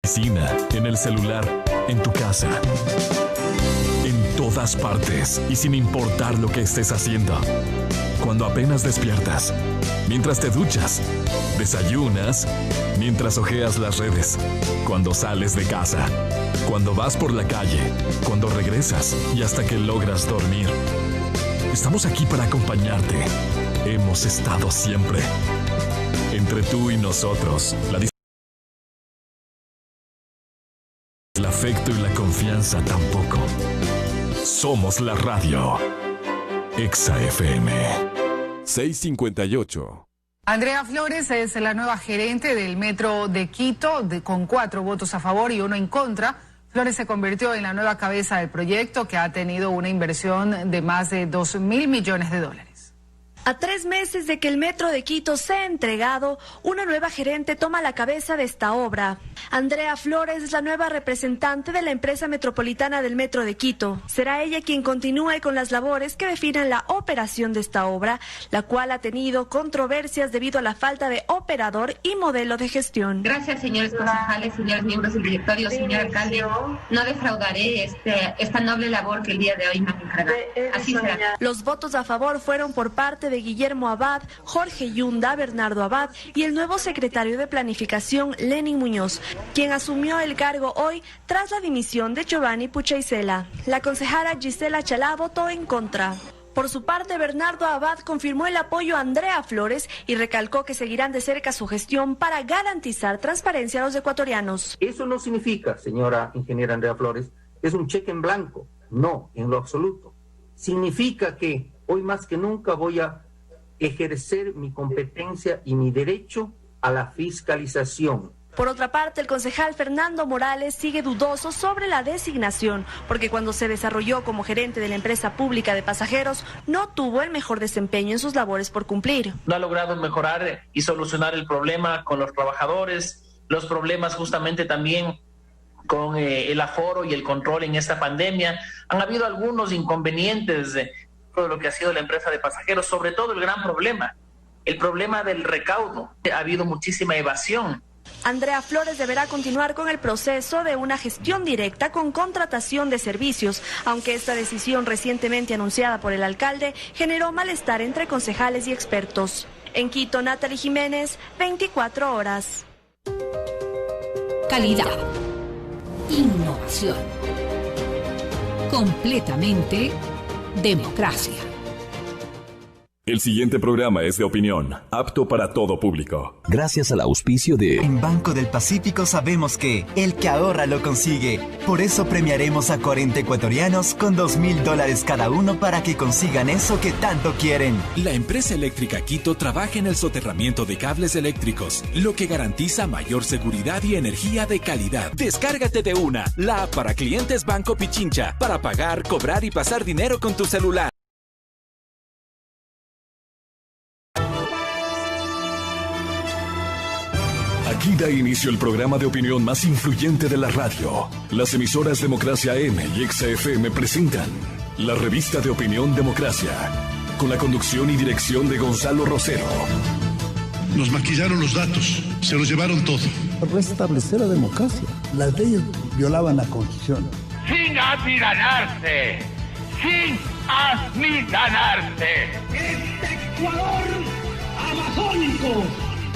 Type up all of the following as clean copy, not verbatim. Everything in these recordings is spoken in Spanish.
oficina, en el celular, en tu casa. En todas partes y sin importar lo que estés haciendo. Cuando apenas despiertas, mientras te duchas, desayunas, mientras hojeas las redes, cuando sales de casa, cuando vas por la calle, cuando regresas y hasta que logras dormir. Estamos aquí para acompañarte. Hemos estado siempre. Entre tú y nosotros, el afecto y la confianza tampoco. Somos la radio. Exa FM 658. Andrea Flores es la nueva gerente del Metro de Quito, con 4 votos a favor y 1 en contra. Flores se convirtió en la nueva cabeza del proyecto, que ha tenido una inversión de más de $2.000 millones. A 3 meses de que el Metro de Quito sea entregado, una nueva gerente toma la cabeza de esta obra. Andrea Flores es la nueva representante de la empresa metropolitana del Metro de Quito. Será ella quien continúe con las labores que definan la operación de esta obra, la cual ha tenido controversias debido a la falta de operador y modelo de gestión. Gracias, señores concejales, señores miembros del directorio, señor alcalde. No defraudaré esta noble labor que el día de hoy me han encargado. Así será. Los votos a favor fueron por parte de Guillermo Abad, Jorge Yunda, Bernardo Abad y el nuevo secretario de Planificación, Lenin Muñoz, quien asumió el cargo hoy tras la dimisión de Giovanni Puchaisela. La concejala Gisela Chalá votó en contra. Por su parte, Bernardo Abad confirmó el apoyo a Andrea Flores y recalcó que seguirán de cerca su gestión para garantizar transparencia a los ecuatorianos. Eso no significa, señora ingeniera Andrea Flores, es un cheque en blanco. No, en lo absoluto. Significa que hoy más que nunca voy a ejercer mi competencia y mi derecho a la fiscalización. Por otra parte, el concejal Fernando Morales sigue dudoso sobre la designación, porque cuando se desarrolló como gerente de la empresa pública de pasajeros, no tuvo el mejor desempeño en sus labores por cumplir. No ha logrado mejorar y solucionar el problema con los trabajadores, los problemas justamente también con el aforo y el control en esta pandemia. Han habido algunos inconvenientes de lo que ha sido la empresa de pasajeros, sobre todo el gran problema, el problema del recaudo. Ha habido muchísima evasión. Andrea Flores deberá continuar con el proceso de una gestión directa con contratación de servicios, aunque esta decisión recientemente anunciada por el alcalde generó malestar entre concejales y expertos. En Quito, Natalie Jiménez, 24 horas. Calidad. Innovación. Completamente democracia. El siguiente programa es de opinión, apto para todo público. Gracias al auspicio de... En Banco del Pacífico sabemos que el que ahorra lo consigue. Por eso premiaremos a 40 ecuatorianos con $2.000 cada uno para que consigan eso que tanto quieren. La empresa eléctrica Quito trabaja en el soterramiento de cables eléctricos, lo que garantiza mayor seguridad y energía de calidad. Descárgate de una, la app para clientes Banco Pichincha, para pagar, cobrar y pasar dinero con tu celular. Aquí da inicio el programa de opinión más influyente de la radio. Las emisoras Democracia M y Exa FM presentan la revista de opinión Democracia, con la conducción y dirección de Gonzalo Rosero. Nos maquillaron los datos, se los llevaron todo. Restablecer la democracia. Las leyes violaban la Constitución. Sin amilanarse, sin amilanarse. Este Ecuador amazónico,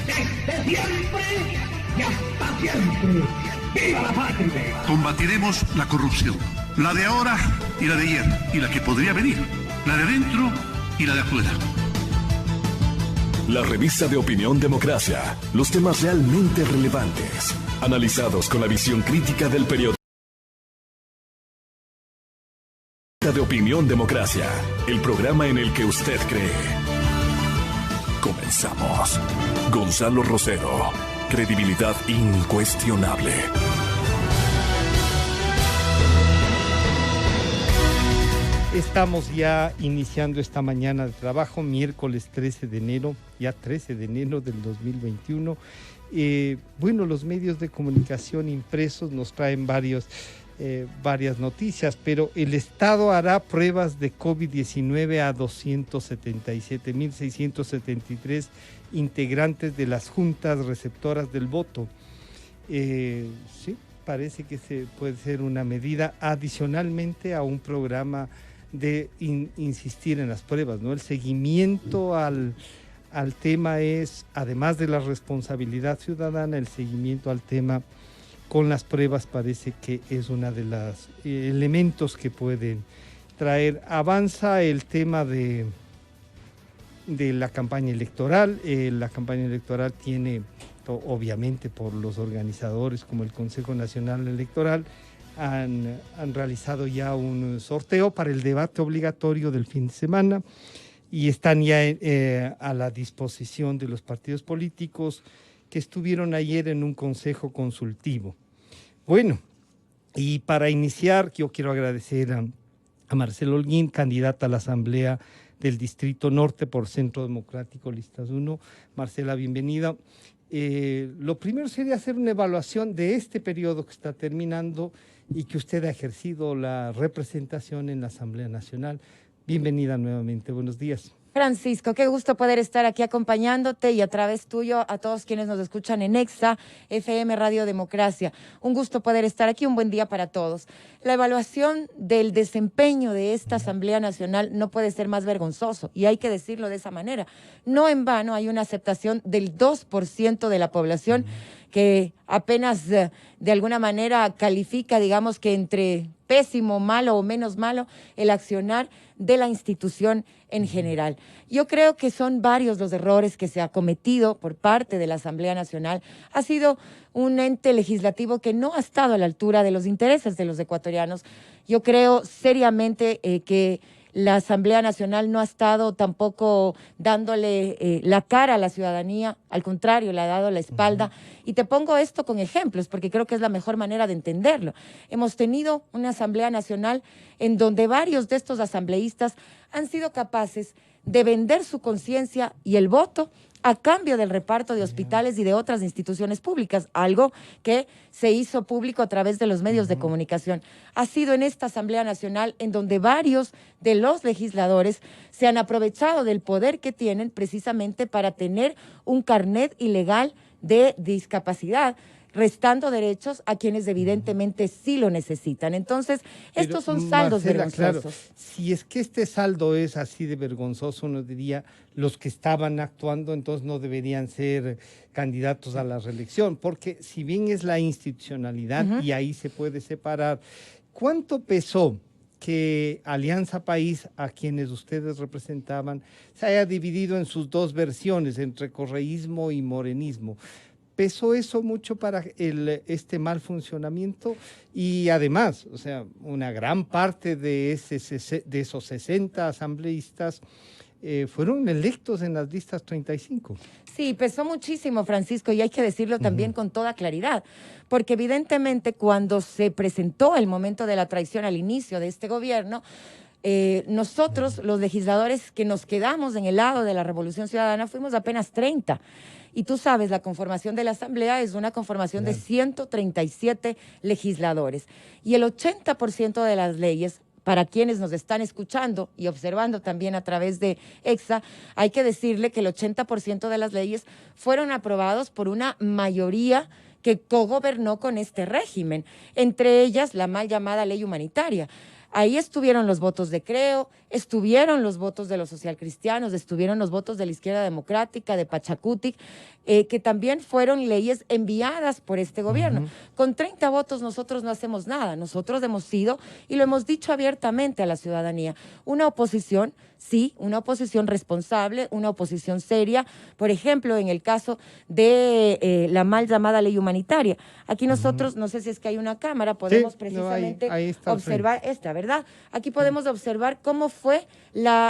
desde siempre y hasta siempre. ¡Viva la patria! Combatiremos la corrupción, la de ahora y la de ayer, y la que podría venir, la de adentro y la de afuera. La revista de opinión Democracia, los temas realmente relevantes, analizados con la visión crítica del periodista. De opinión Democracia, el programa en el que usted cree. Comenzamos. Gonzalo Rosero, credibilidad incuestionable. Estamos ya iniciando esta mañana de trabajo, miércoles 13 de enero, ya 13 de enero del 2021. Bueno, los medios de comunicación impresos nos traen varias noticias, pero el Estado hará pruebas de COVID-19 a 277.673 integrantes de las juntas receptoras del voto. Sí, parece que puede ser una medida adicionalmente a un programa de insistir en las pruebas, ¿no? El seguimiento al tema es, además de la responsabilidad ciudadana, el seguimiento al tema con las pruebas parece que es uno de los elementos que pueden traer. Avanza el tema de la campaña electoral. La campaña electoral tiene, obviamente por los organizadores como el Consejo Nacional Electoral, han realizado ya un sorteo para el debate obligatorio del fin de semana y están ya a la disposición de los partidos políticos que estuvieron ayer en un consejo consultivo. Bueno, y para iniciar yo quiero agradecer a Marcela Holguín, candidata a la Asamblea del Distrito Norte por Centro Democrático Listas 1. Marcela, bienvenida. Lo primero sería hacer una evaluación de este periodo que está terminando y que usted ha ejercido la representación en la Asamblea Nacional. Bienvenida nuevamente, buenos días. Francisco, qué gusto poder estar aquí acompañándote y a través tuyo a todos quienes nos escuchan en EXA, FM Radio Democracia. Un gusto poder estar aquí, un buen día para todos. La evaluación del desempeño de esta Asamblea Nacional no puede ser más vergonzoso y hay que decirlo de esa manera. No en vano hay una aceptación del 2% de la población que apenas de alguna manera califica, digamos que entre pésimo, malo o menos malo, el accionar de la institución en general. Yo creo que son varios los errores que se ha cometido por parte de la Asamblea Nacional. Ha sido un ente legislativo que no ha estado a la altura de los intereses de los ecuatorianos. Yo creo seriamente que la Asamblea Nacional no ha estado tampoco dándole la cara a la ciudadanía, al contrario, le ha dado la espalda. Y te pongo esto con ejemplos, porque creo que es la mejor manera de entenderlo. Hemos tenido una Asamblea Nacional en donde varios de estos asambleístas han sido capaces de vender su conciencia y el voto a cambio del reparto de hospitales y de otras instituciones públicas, algo que se hizo público a través de los medios de comunicación. Ha sido en esta Asamblea Nacional en donde varios de los legisladores se han aprovechado del poder que tienen precisamente para tener un carnet ilegal de discapacidad, restando derechos a quienes evidentemente sí lo necesitan. Entonces, estos son saldos vergonzosos. Claro, si es que este saldo es así de vergonzoso, uno diría, los que estaban actuando entonces no deberían ser candidatos a la reelección, porque si bien es la institucionalidad y ahí se puede separar, ¿cuánto pesó que Alianza País, a quienes ustedes representaban, se haya dividido en sus dos versiones, entre correísmo y morenismo? ¿Pesó eso mucho para este mal funcionamiento? Y además, o sea, una gran parte de esos 60 asambleístas fueron electos en las listas 35. Sí, pesó muchísimo, Francisco, y hay que decirlo también con toda claridad, porque evidentemente cuando se presentó el momento de la traición al inicio de este gobierno, nosotros, los legisladores que nos quedamos en el lado de la Revolución Ciudadana, fuimos apenas 30. Y tú sabes, la conformación de la Asamblea es una conformación de 137 legisladores. Y el 80% de las leyes, para quienes nos están escuchando y observando también a través de EXA, hay que decirle que el 80% de las leyes fueron aprobados por una mayoría que cogobernó con este régimen, entre ellas la mal llamada ley humanitaria. Ahí estuvieron los votos de Creo, estuvieron los votos de los socialcristianos, estuvieron los votos de la Izquierda Democrática, de Pachacutic, que también fueron leyes enviadas por este gobierno. Con 30 votos nosotros no hacemos nada. Nosotros hemos sido, y lo hemos dicho abiertamente a la ciudadanía, una oposición, sí, una oposición responsable, una oposición seria. Por ejemplo, en el caso de la mal llamada ley humanitaria. Aquí nosotros, no sé si es que hay una cámara, podemos precisamente observar esta, ¿verdad? Aquí podemos observar cómo fue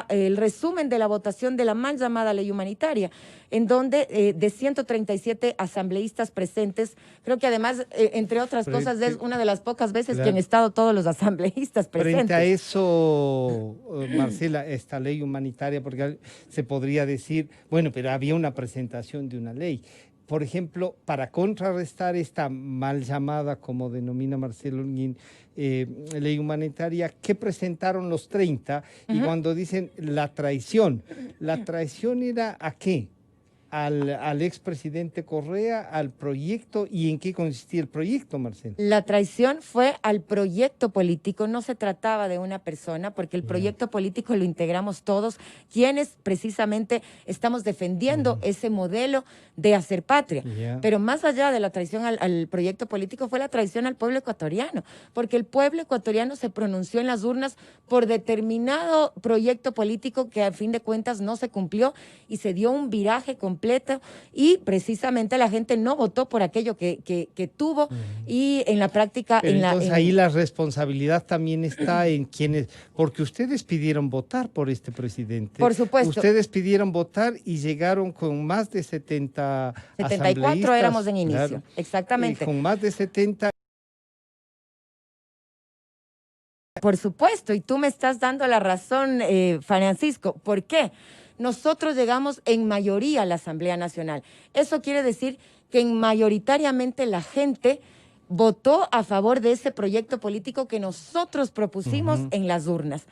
el resumen de la votación de la mal llamada ley humanitaria, en donde de 137 asambleístas presentes, creo que además, entre otras cosas, es una de las pocas veces que han estado todos los asambleístas presentes. Frente a eso, Marcela, esta ley humanitaria, porque se podría decir, bueno, pero había una presentación de una ley. Por ejemplo, para contrarrestar esta mal llamada, como denomina Marcelo Holguín, ley humanitaria, ¿qué presentaron los 30? Y cuando dicen la traición era ¿a qué? al expresidente Correa, al proyecto, y en qué consistía el proyecto, Marcela. La traición fue al proyecto político, no se trataba de una persona, porque el proyecto político lo integramos todos, quienes precisamente estamos defendiendo ese modelo de hacer patria. Pero más allá de la traición al proyecto político, fue la traición al pueblo ecuatoriano, porque el pueblo ecuatoriano se pronunció en las urnas por determinado proyecto político que a fin de cuentas no se cumplió y se dio un viraje completo y precisamente la gente no votó por aquello que tuvo y en la práctica... Entonces ahí la responsabilidad también está en quienes, porque ustedes pidieron votar por este presidente. Por supuesto. Ustedes pidieron votar y llegaron con más de 70 74 éramos en inicio, claro, exactamente. Con más de 70... Por supuesto, y tú me estás dando la razón, Francisco. ¿Por qué? Nosotros llegamos en mayoría a la Asamblea Nacional. Eso quiere decir que mayoritariamente la gente votó a favor de ese proyecto político que nosotros propusimos en las urnas.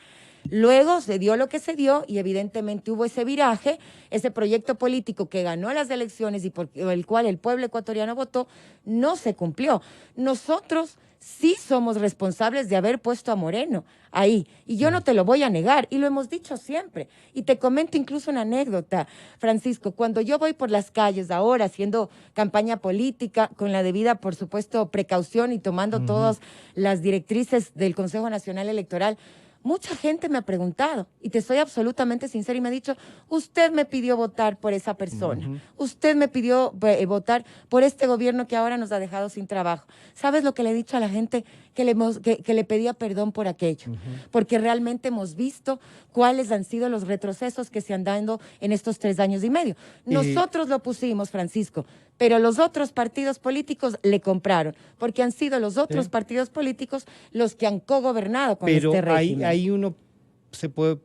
Luego se dio lo que se dio y evidentemente hubo ese viraje, ese proyecto político que ganó las elecciones y por el cual el pueblo ecuatoriano votó, no se cumplió. Nosotros sí somos responsables de haber puesto a Moreno ahí, y yo no te lo voy a negar, y lo hemos dicho siempre. Y te comento incluso una anécdota, Francisco, cuando yo voy por las calles ahora haciendo campaña política, con la debida, por supuesto, precaución y tomando todas las directrices del Consejo Nacional Electoral, mucha gente me ha preguntado, y te soy absolutamente sincera, y me ha dicho, usted me pidió votar por esa persona, usted me pidió votar por este gobierno que ahora nos ha dejado sin trabajo. ¿Sabes lo que le he dicho a la gente? Que le pedía perdón por aquello, porque realmente hemos visto cuáles han sido los retrocesos que se han dado en estos 3 años y medio. Nosotros lo pusimos, Francisco, pero los otros partidos políticos le compraron, porque han sido los otros partidos políticos los que han cogobernado con este régimen. Pero ahí uno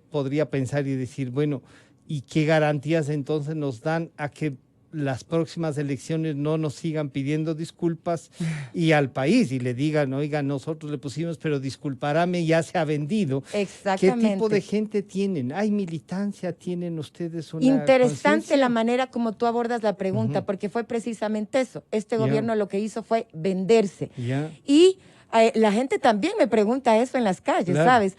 podría pensar y decir, bueno, ¿y qué garantías entonces nos dan a que las próximas elecciones no nos sigan pidiendo disculpas y al país y le digan, oiga, nosotros le pusimos, pero disculparame, ya se ha vendido? Exactamente. ¿Qué tipo de gente tienen? ¿Hay militancia? ¿Tienen ustedes una Interesante la manera como tú abordas la pregunta, porque fue precisamente eso. Este gobierno lo que hizo fue venderse. Y la gente también me pregunta eso en las calles, ¿sabes?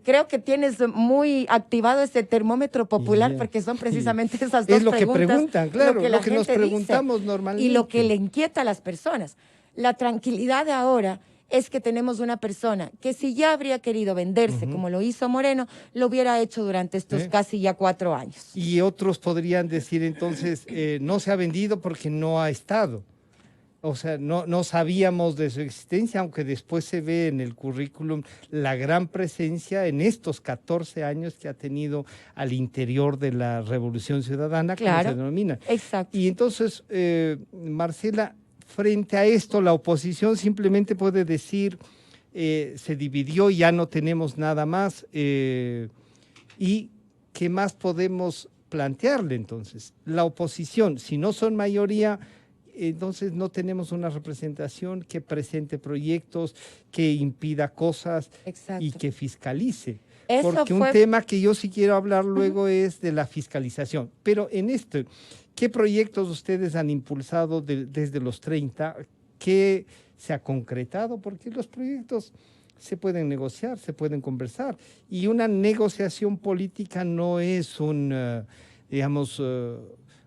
Creo que tienes muy activado ese termómetro popular porque son precisamente esas dos preguntas. Es lo que preguntan, claro, lo que nos preguntamos normalmente. Y lo que le inquieta a las personas. La tranquilidad de ahora es que tenemos una persona que si ya habría querido venderse, como lo hizo Moreno, lo hubiera hecho durante estos casi ya 4 años. Y otros podrían decir entonces, no se ha vendido porque no ha estado. O sea, no sabíamos de su existencia, aunque después se ve en el currículum la gran presencia en estos 14 años que ha tenido al interior de la Revolución Ciudadana, como se denomina. Exacto. Y entonces, Marcela, frente a esto, la oposición simplemente puede decir, se dividió, ya no tenemos nada más, y ¿qué más podemos plantearle entonces? La oposición, si no son mayoría, entonces no tenemos una representación que presente proyectos, que impida cosas y que fiscalice. Porque un tema que yo sí quiero hablar luego es de la fiscalización. Pero en esto, ¿qué proyectos ustedes han impulsado desde los 30? ¿Qué se ha concretado? Porque los proyectos se pueden negociar, se pueden conversar. Y una negociación política no es digamos,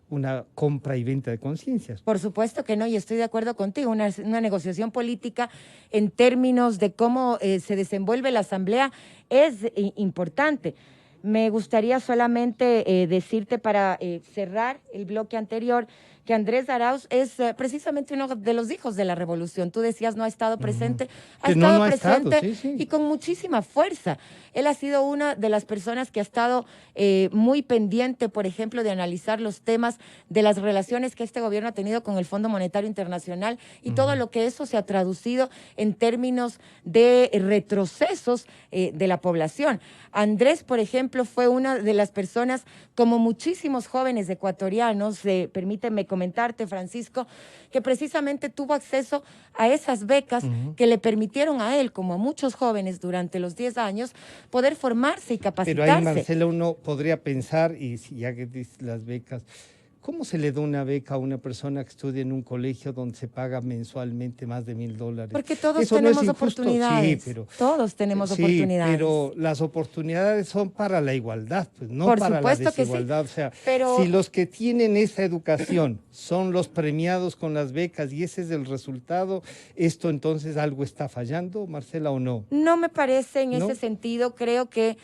una compra y venta de conciencias. Por supuesto que no, y estoy de acuerdo contigo. Una negociación política en términos de cómo se desenvuelve la Asamblea es importante. Me gustaría solamente decirte para cerrar el bloque anterior que Andrés Arauz es precisamente uno de los hijos de la revolución. Tú decías no ha estado presente, ha estado presente y con muchísima fuerza. Él ha sido una de las personas que ha estado muy pendiente, por ejemplo, de analizar los temas de las relaciones que este gobierno ha tenido con el Fondo Monetario Internacional y todo lo que eso se ha traducido en términos de retrocesos de la población. Andrés, por ejemplo, fue una de las personas, como muchísimos jóvenes ecuatorianos, permíteme comentarte, Francisco, que precisamente tuvo acceso a esas becas que le permitieron a él, como a muchos jóvenes durante los 10 años, poder formarse y capacitarse. Pero ahí, Marcela, uno podría pensar, y ya que dices las becas, ¿Cómo se le da una beca a una persona que estudia en un colegio donde se paga mensualmente más de $1,000? Porque todos Eso tenemos no es injusto. oportunidades. Sí, pero, todos tenemos oportunidades. Pero las oportunidades son para la igualdad, pues no Por para la supuesto desigualdad. que sí, o sea, pero... si los que tienen esa educación son los premiados con las becas y ese es el resultado, ¿esto entonces algo está fallando, Marcela, o no? No me parece en ¿No? ese sentido. Creo que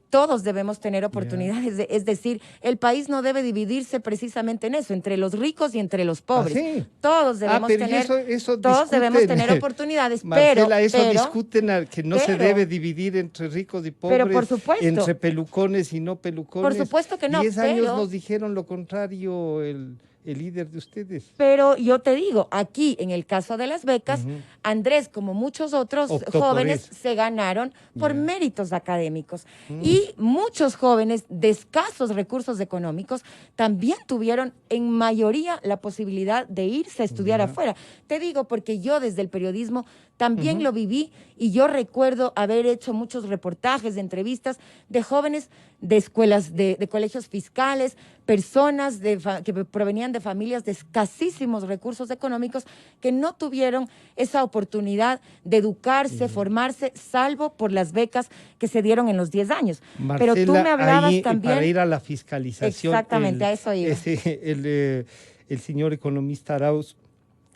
todos debemos tener oportunidades. Es decir, el país no debe dividirse precisamente en eso, entre los ricos y entre los pobres. ¿Ah, sí? Todos debemos pero tener, eso todos debemos tener oportunidades. Marcela, pero discuten que no se debe dividir entre ricos y pobres, pero por supuesto, entre pelucones y no pelucones. Por supuesto que no. 10 años nos dijeron lo contrario el líder de ustedes. Pero yo te digo, aquí en el caso de las becas, Andrés, como muchos otros jóvenes, se ganaron por méritos académicos. Y muchos jóvenes de escasos recursos económicos también tuvieron en mayoría la posibilidad de irse a estudiar afuera. Te digo porque yo desde el periodismo también lo viví y yo recuerdo haber hecho muchos reportajes, entrevistas de jóvenes de escuelas, de colegios fiscales, personas que provenían de familias de escasísimos recursos económicos que no tuvieron esa oportunidad de educarse, formarse, salvo por las becas que se dieron en los 10 años. Marcela, pero tú me hablabas ahí, también... Para ir a la fiscalización... Exactamente, a eso iba. El señor economista Arauz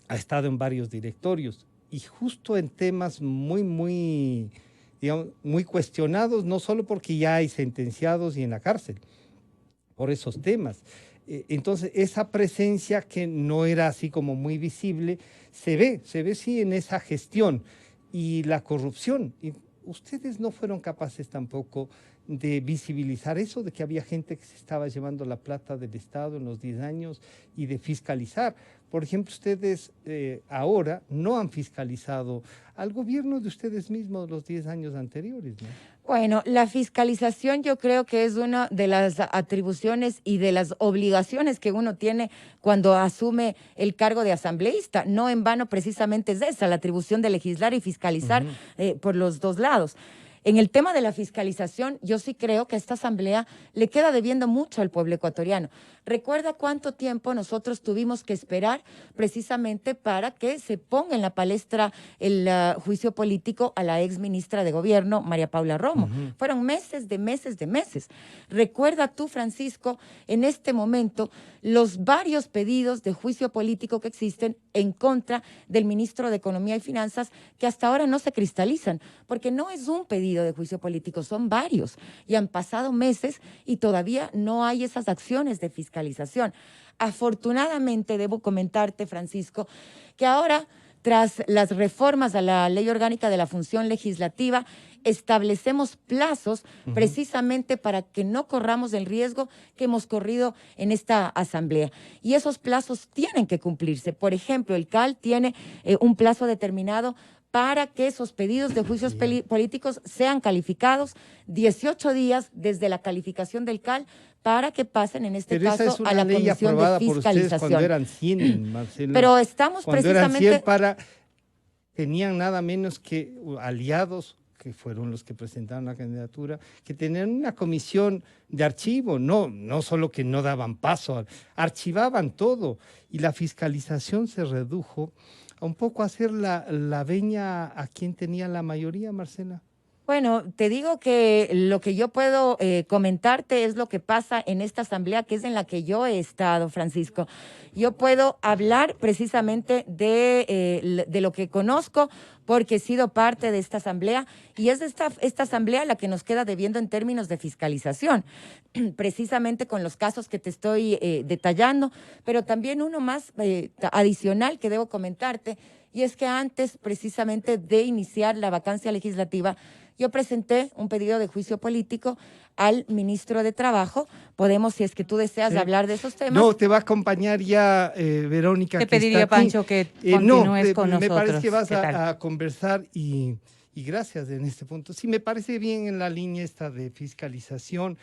ha estado en varios directorios y justo en temas muy cuestionados, no solo porque ya hay sentenciados y en la cárcel, por esos temas. Entonces, esa presencia que no era así como muy visible, se ve sí en esa gestión. Y la corrupción, y ustedes no fueron capaces tampoco de visibilizar eso, de que había gente que se estaba llevando la plata del Estado en los 10 años y de fiscalizar. Por ejemplo, ustedes ahora no han fiscalizado al gobierno de ustedes mismos los 10 años anteriores, ¿no? Bueno, la fiscalización yo creo que es una de las atribuciones y de las obligaciones que uno tiene cuando asume el cargo de asambleísta. No en vano precisamente es esa, la atribución de legislar y fiscalizar por los dos lados. En el tema de la fiscalización, yo sí creo que esta asamblea le queda debiendo mucho al pueblo ecuatoriano. Recuerda cuánto tiempo nosotros tuvimos que esperar precisamente para que se ponga en la palestra el juicio político a la ex ministra de Gobierno, María Paula Romo. Fueron meses. Recuerda tú, Francisco, en este momento, los varios pedidos de juicio político que existen en contra del ministro de Economía y Finanzas que hasta ahora no se cristalizan, porque no es un pedido de juicio político, son varios y han pasado meses y todavía no hay esas acciones de fiscalización. Afortunadamente, debo comentarte, Francisco, que ahora, tras las reformas a la Ley Orgánica de la Función Legislativa, establecemos plazos precisamente para que no corramos el riesgo que hemos corrido en esta asamblea. Y esos plazos tienen que cumplirse. Por ejemplo, el CAL tiene un plazo determinado para que esos pedidos de juicios políticos sean calificados 18 días desde la calificación del CAL para que pasen, en este caso, a la Comisión de Fiscalización. Cuando eran 100, Marcela. Pero estamos cuando precisamente... Eran 100 tenían nada menos que aliados, que fueron los que presentaron la candidatura, que tenían una comisión de archivo, no solo que no daban paso, archivaban todo, y la fiscalización se redujo a un poco a hacer la veña a quien tenía la mayoría, Marcela. Bueno, te digo que lo que yo puedo comentarte es lo que pasa en esta asamblea, que es en la que yo he estado, Francisco. Yo puedo hablar precisamente de lo que conozco, porque he sido parte de esta asamblea, y es esta asamblea la que nos queda debiendo en términos de fiscalización, precisamente con los casos que te estoy detallando, pero también uno más adicional que debo comentarte, y es que antes precisamente de iniciar la vacancia legislativa, yo presenté un pedido de juicio político al ministro de Trabajo. Podemos, si es que tú deseas hablar de esos temas. No, te va a acompañar ya Verónica. Te pediría, Pancho, que continúes con nosotros. Me parece que vas a conversar y gracias en este punto. Sí, me parece bien en la línea esta de fiscalización.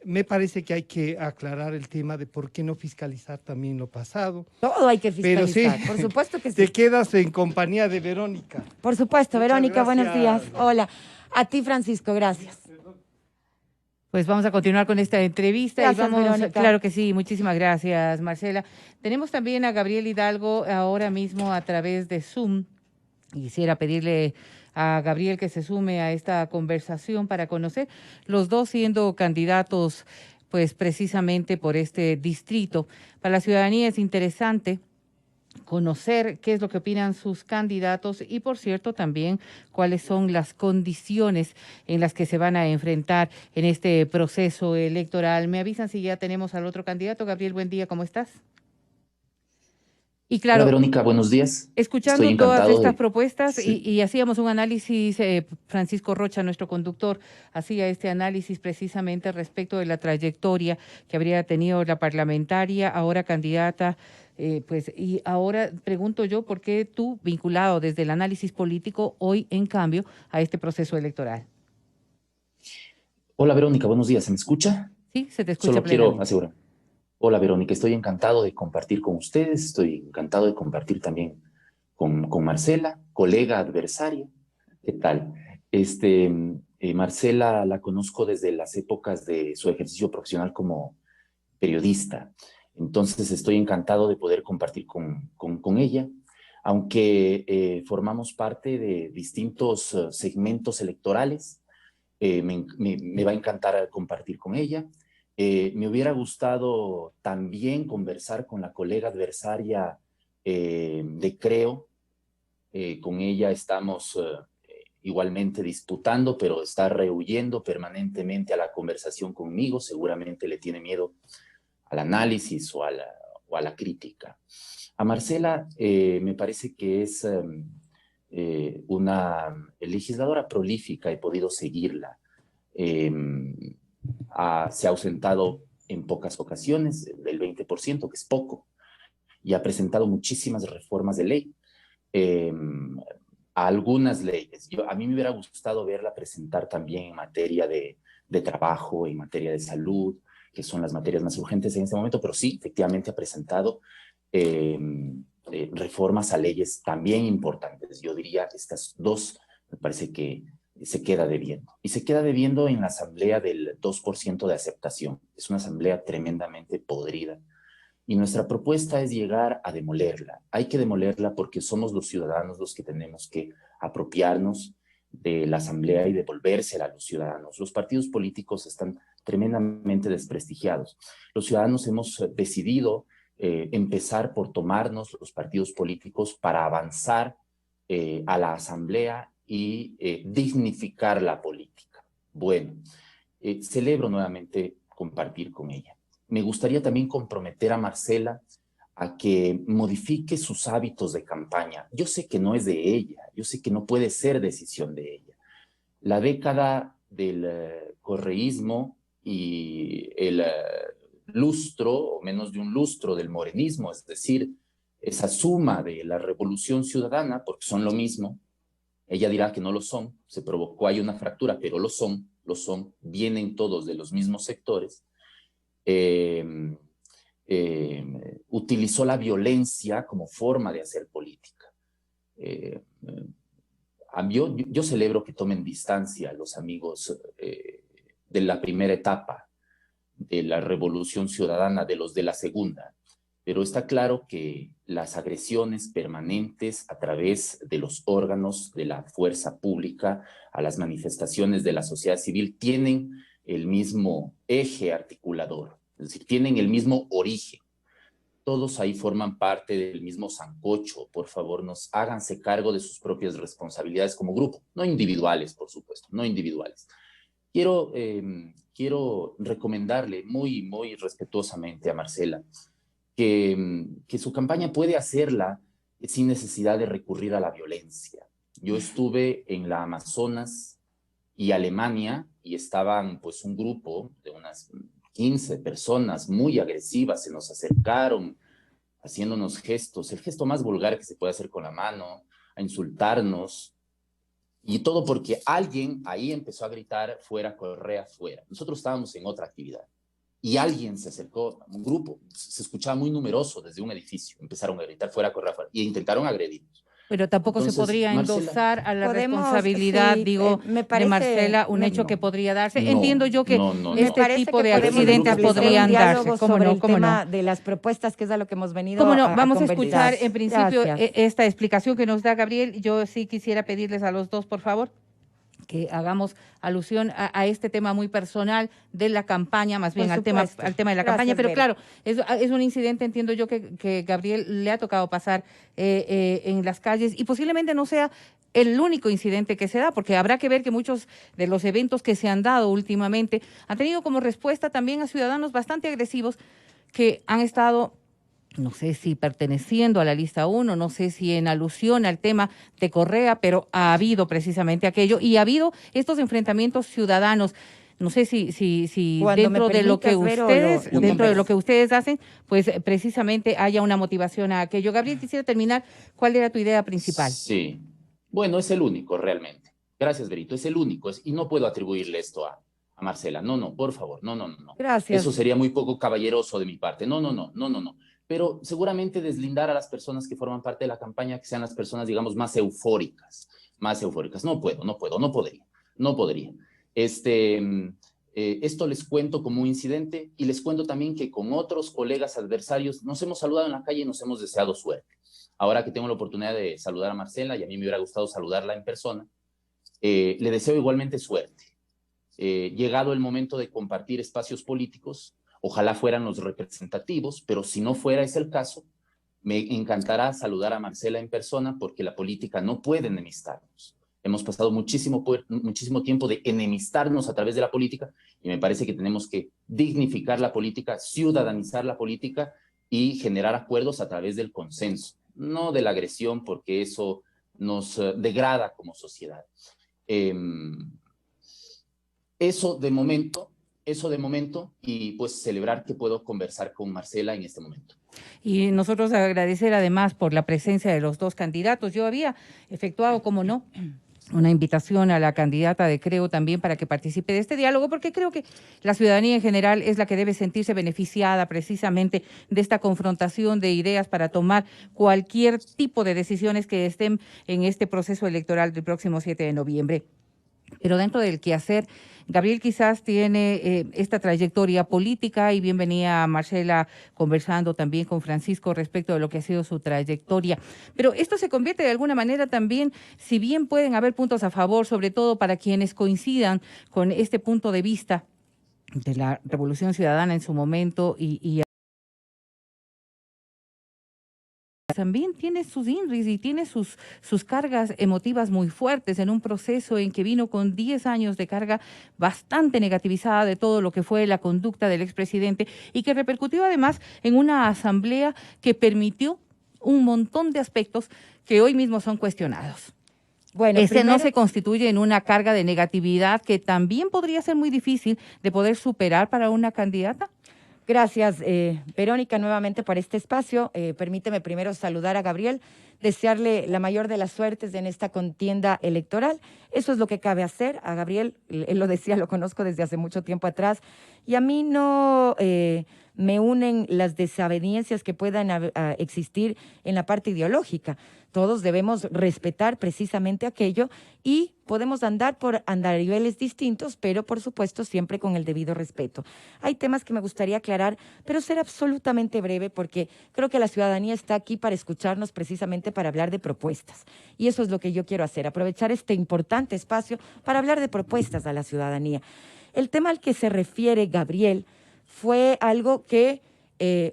Me parece que hay que aclarar el tema de por qué no fiscalizar también lo pasado. Todo hay que fiscalizar, pero sí, por supuesto que sí. Te quedas en compañía de Verónica. Por supuesto, Muchas Verónica, gracias. Buenos días. Hola. A ti, Francisco, gracias. Pues vamos a continuar con esta entrevista. Gracias, y vamos, Verónica. claro que sí, muchísimas gracias, Marcela. Tenemos también a Gabriel Hidalgo ahora mismo a través de Zoom. Quisiera pedirle a Gabriel que se sume a esta conversación para conocer, los dos siendo candidatos pues precisamente por este distrito. Para la ciudadanía es interesante conocer qué es lo que opinan sus candidatos y, por cierto, también cuáles son las condiciones en las que se van a enfrentar en este proceso electoral. Me avisan si ya tenemos al otro candidato. Gabriel, buen día, ¿cómo estás? Y claro, hola Verónica, buenos días. Escuchando todas estas propuestas y hacíamos un análisis, Francisco Rocha, nuestro conductor, hacía este análisis precisamente respecto de la trayectoria que habría tenido la parlamentaria, ahora candidata, pues, y ahora pregunto yo, ¿por qué tú, vinculado desde el análisis político, hoy en cambio a este proceso electoral? Hola Verónica, buenos días, ¿se me escucha? Sí, se te escucha. Solo quiero asegurar. Hola Verónica, estoy encantado de compartir con ustedes, estoy encantado de compartir también con Marcela, colega, adversaria. ¿Qué tal? Marcela la conozco desde las épocas de su ejercicio profesional como periodista, entonces estoy encantado de poder compartir con ella, aunque formamos parte de distintos segmentos electorales, me va a encantar compartir con ella. Me hubiera gustado también conversar con la colega adversaria de Creo. Con ella estamos igualmente disputando, pero está rehuyendo permanentemente a la conversación conmigo. Seguramente le tiene miedo al análisis o a la crítica. A Marcela me parece que es una legisladora prolífica, he podido seguirla. Se ha ausentado en pocas ocasiones, del 20%, que es poco, y ha presentado muchísimas reformas de ley, a algunas leyes. A mí me hubiera gustado verla presentar también en materia de trabajo, en materia de salud, que son las materias más urgentes en este momento, pero sí, efectivamente ha presentado reformas a leyes también importantes. Yo diría estas dos, me parece que se queda debiendo. Y se queda debiendo en la asamblea del 2% de aceptación. Es una asamblea tremendamente podrida. Y nuestra propuesta es llegar a demolerla. Hay que demolerla porque somos los ciudadanos los que tenemos que apropiarnos de la asamblea y devolvérsela a los ciudadanos. Los partidos políticos están tremendamente desprestigiados. Los ciudadanos hemos decidido empezar por tomarnos los partidos políticos para avanzar a la asamblea y dignificar la política. Bueno, celebro nuevamente compartir con ella. Me gustaría también comprometer a Marcela a que modifique sus hábitos de campaña. Yo sé que no es de ella, yo sé que no puede ser decisión de ella. La década del correísmo y el lustro, o menos de un lustro del morenismo, es decir, esa suma de la revolución ciudadana, porque son lo mismo. Ella dirá que no lo son, se provocó, hay una fractura, pero lo son, vienen todos de los mismos sectores. Utilizó la violencia como forma de hacer política. Yo celebro que tomen distancia los amigos de la primera etapa de la revolución ciudadana, de los de la segunda. Pero está claro que las agresiones permanentes a través de los órganos de la fuerza pública a las manifestaciones de la sociedad civil tienen el mismo eje articulador, es decir, tienen el mismo origen. Todos ahí forman parte del mismo sancocho. Por favor, háganse cargo de sus propias responsabilidades como grupo, no individuales, por supuesto, no individuales. Quiero recomendarle muy, muy respetuosamente a Marcela que su campaña puede hacerla sin necesidad de recurrir a la violencia. Yo estuve en la Amazonas y Alemania y estaban pues un grupo de unas 15 personas muy agresivas, se nos acercaron haciéndonos gestos, el gesto más vulgar que se puede hacer con la mano, a insultarnos, y todo porque alguien ahí empezó a gritar fuera Correa, fuera. Nosotros estábamos en otra actividad. Y alguien se acercó, un grupo, se escuchaba muy numeroso desde un edificio, empezaron a gritar fuera Correa, fuera, y intentaron agredirnos. Pero tampoco Entonces, se podría Marcela, endosar a la podemos, responsabilidad, sí, digo, me parece, de Marcela, un hecho que podría darse. Entiendo yo que este tipo de accidentes podrían darse. ¿Cómo sobre no? el ¿Cómo tema no? de las propuestas, que es a lo que hemos venido ¿Cómo no? a Vamos a conversar. escuchar en principio Gracias. esta explicación que nos da Gabriel. Yo sí quisiera pedirles a los dos, por favor, que hagamos alusión a este tema muy personal de la campaña, más bien al tema de la Gracias, campaña, pero Vera. claro, es un incidente, entiendo yo, que Gabriel le ha tocado pasar en las calles y posiblemente no sea el único incidente que se da, porque habrá que ver que muchos de los eventos que se han dado últimamente han tenido como respuesta también a ciudadanos bastante agresivos que han estado, no sé si perteneciendo a la lista 1, no sé si en alusión al tema de Correa, pero ha habido precisamente aquello y ha habido estos enfrentamientos ciudadanos. No sé si dentro de lo que ustedes, dentro de lo que ustedes hacen, pues precisamente haya una motivación a aquello. Gabriel, quisiera terminar. ¿Cuál era tu idea principal? Sí. Bueno, es el único realmente. Gracias, Berito. Es el único. Y no puedo atribuirle esto a Marcela. No, por favor. No. Gracias. Eso sería muy poco caballeroso de mi parte. No. Pero seguramente deslindar a las personas que forman parte de la campaña, que sean las personas, digamos, más eufóricas. No podría. Esto les cuento como un incidente y les cuento también que con otros colegas adversarios nos hemos saludado en la calle y nos hemos deseado suerte. Ahora que tengo la oportunidad de saludar a Marcela, y a mí me hubiera gustado saludarla en persona, le deseo igualmente suerte. Llegado el momento de compartir espacios políticos, ojalá fueran los representativos, pero si no fuera ese el caso, me encantará saludar a Marcela en persona porque la política no puede enemistarnos. Hemos pasado muchísimo tiempo de enemistarnos a través de la política y me parece que tenemos que dignificar la política, ciudadanizar la política y generar acuerdos a través del consenso, no de la agresión, porque eso nos degrada como sociedad. Eso de momento, y pues celebrar que puedo conversar con Marcela en este momento. Y nosotros agradecer además por la presencia de los dos candidatos. Yo había efectuado, como no, una invitación a la candidata de Creo también para que participe de este diálogo, porque creo que la ciudadanía en general es la que debe sentirse beneficiada precisamente de esta confrontación de ideas para tomar cualquier tipo de decisiones que estén en este proceso electoral del próximo 7 de noviembre. Pero dentro del quehacer, Gabriel quizás tiene esta trayectoria política y bienvenida a Marcela conversando también con Francisco respecto de lo que ha sido su trayectoria. Pero esto se convierte de alguna manera también, si bien pueden haber puntos a favor, sobre todo para quienes coincidan con este punto de vista de la Revolución Ciudadana en su momento y también tiene sus INRIs y tiene sus cargas emotivas muy fuertes en un proceso en que vino con 10 años de carga bastante negativizada de todo lo que fue la conducta del expresidente y que repercutió además en una asamblea que permitió un montón de aspectos que hoy mismo son cuestionados. Bueno, no se constituye en una carga de negatividad que también podría ser muy difícil de poder superar para una candidata. Gracias, Verónica, nuevamente por este espacio. Permíteme primero saludar a Gabriel, desearle la mayor de las suertes en esta contienda electoral. Eso es lo que cabe hacer. A Gabriel, él lo decía, lo conozco desde hace mucho tiempo atrás, y a mí no me unen las desavenencias que puedan existir en la parte ideológica. Todos debemos respetar precisamente aquello y podemos andar por andariveles distintos, pero por supuesto siempre con el debido respeto. Hay temas que me gustaría aclarar, pero ser absolutamente breve porque creo que la ciudadanía está aquí para escucharnos, precisamente para hablar de propuestas. Y eso es lo que yo quiero hacer, aprovechar este importante espacio para hablar de propuestas a la ciudadanía. El tema al que se refiere Gabriel fue algo que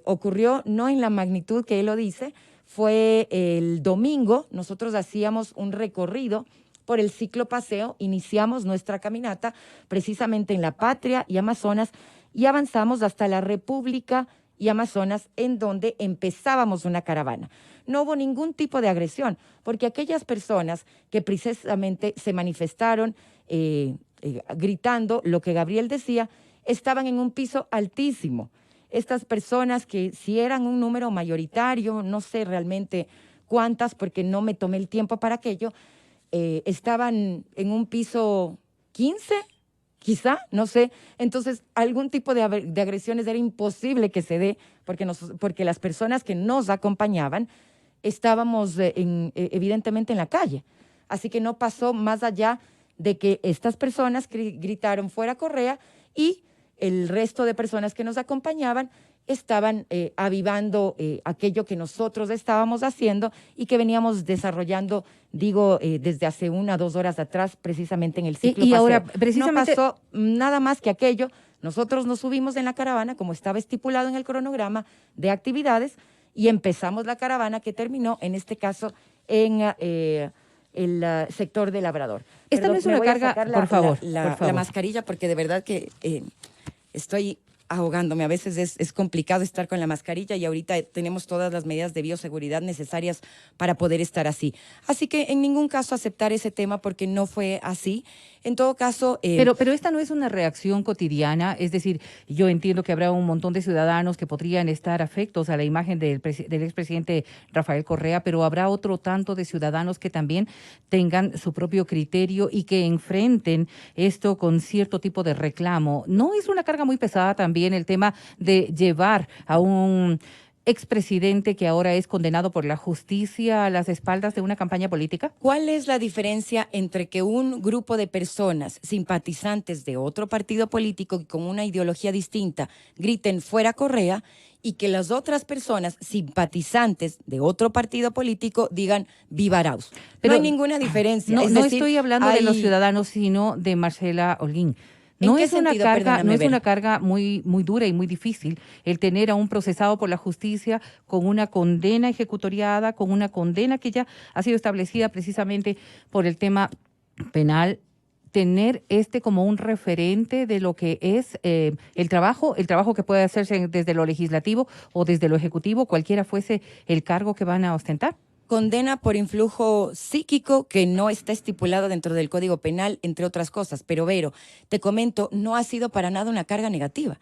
ocurrió no en la magnitud que él lo dice. Fue el domingo, nosotros hacíamos un recorrido por el ciclo paseo, iniciamos nuestra caminata precisamente en La Patria y Amazonas y avanzamos hasta la República y Amazonas, en donde empezábamos una caravana. No hubo ningún tipo de agresión, porque aquellas personas que precisamente se manifestaron gritando lo que Gabriel decía, estaban en un piso altísimo. Estas personas que si eran un número mayoritario, no sé realmente cuántas, porque no me tomé el tiempo para aquello, estaban en un piso 15, quizá, no sé. Entonces, algún tipo de agresiones era imposible que se dé, porque las personas que nos acompañaban estábamos evidentemente en la calle. Así que no pasó más allá de que estas personas gritaron fuera Correa y el resto de personas que nos acompañaban estaban avivando aquello que nosotros estábamos haciendo y que veníamos desarrollando, desde hace 1 a 2 horas atrás, precisamente en el ciclo y paseo. ahora, precisamente, no pasó nada más que aquello. Nosotros nos subimos en la caravana, como estaba estipulado en el cronograma de actividades, y empezamos la caravana que terminó, en este caso, en el sector de Labrador. Esta no es una carga, por favor, la mascarilla, porque de verdad que estoy ahogándome. A veces es complicado estar con la mascarilla y ahorita tenemos todas las medidas de bioseguridad necesarias para poder estar así. Así que en ningún caso aceptar ese tema porque no fue así. En todo caso... Pero esta no es una reacción cotidiana, es decir, yo entiendo que habrá un montón de ciudadanos que podrían estar afectos a la imagen del expresidente Rafael Correa, pero habrá otro tanto de ciudadanos que también tengan su propio criterio y que enfrenten esto con cierto tipo de reclamo. ¿No es una carga muy pesada también el tema de llevar a un expresidente que ahora es condenado por la justicia a las espaldas de una campaña política? ¿Cuál es la diferencia entre que un grupo de personas simpatizantes de otro partido político con una ideología distinta griten fuera Correa y que las otras personas simpatizantes de otro partido político digan viva Arauz? Pero no hay ninguna diferencia. No, es no decir, estoy hablando de los ciudadanos, sino de Marcela Holguín. No es una carga muy dura y muy difícil el tener a un procesado por la justicia con una condena ejecutoriada, con una condena que ya ha sido establecida precisamente por el tema penal, tener como un referente de lo que es el trabajo que puede hacerse desde lo legislativo o desde lo ejecutivo, cualquiera fuese el cargo que van a ostentar. Condena por influjo psíquico que no está estipulado dentro del Código Penal, entre otras cosas. Pero, Vero, te comento, no ha sido para nada una carga negativa.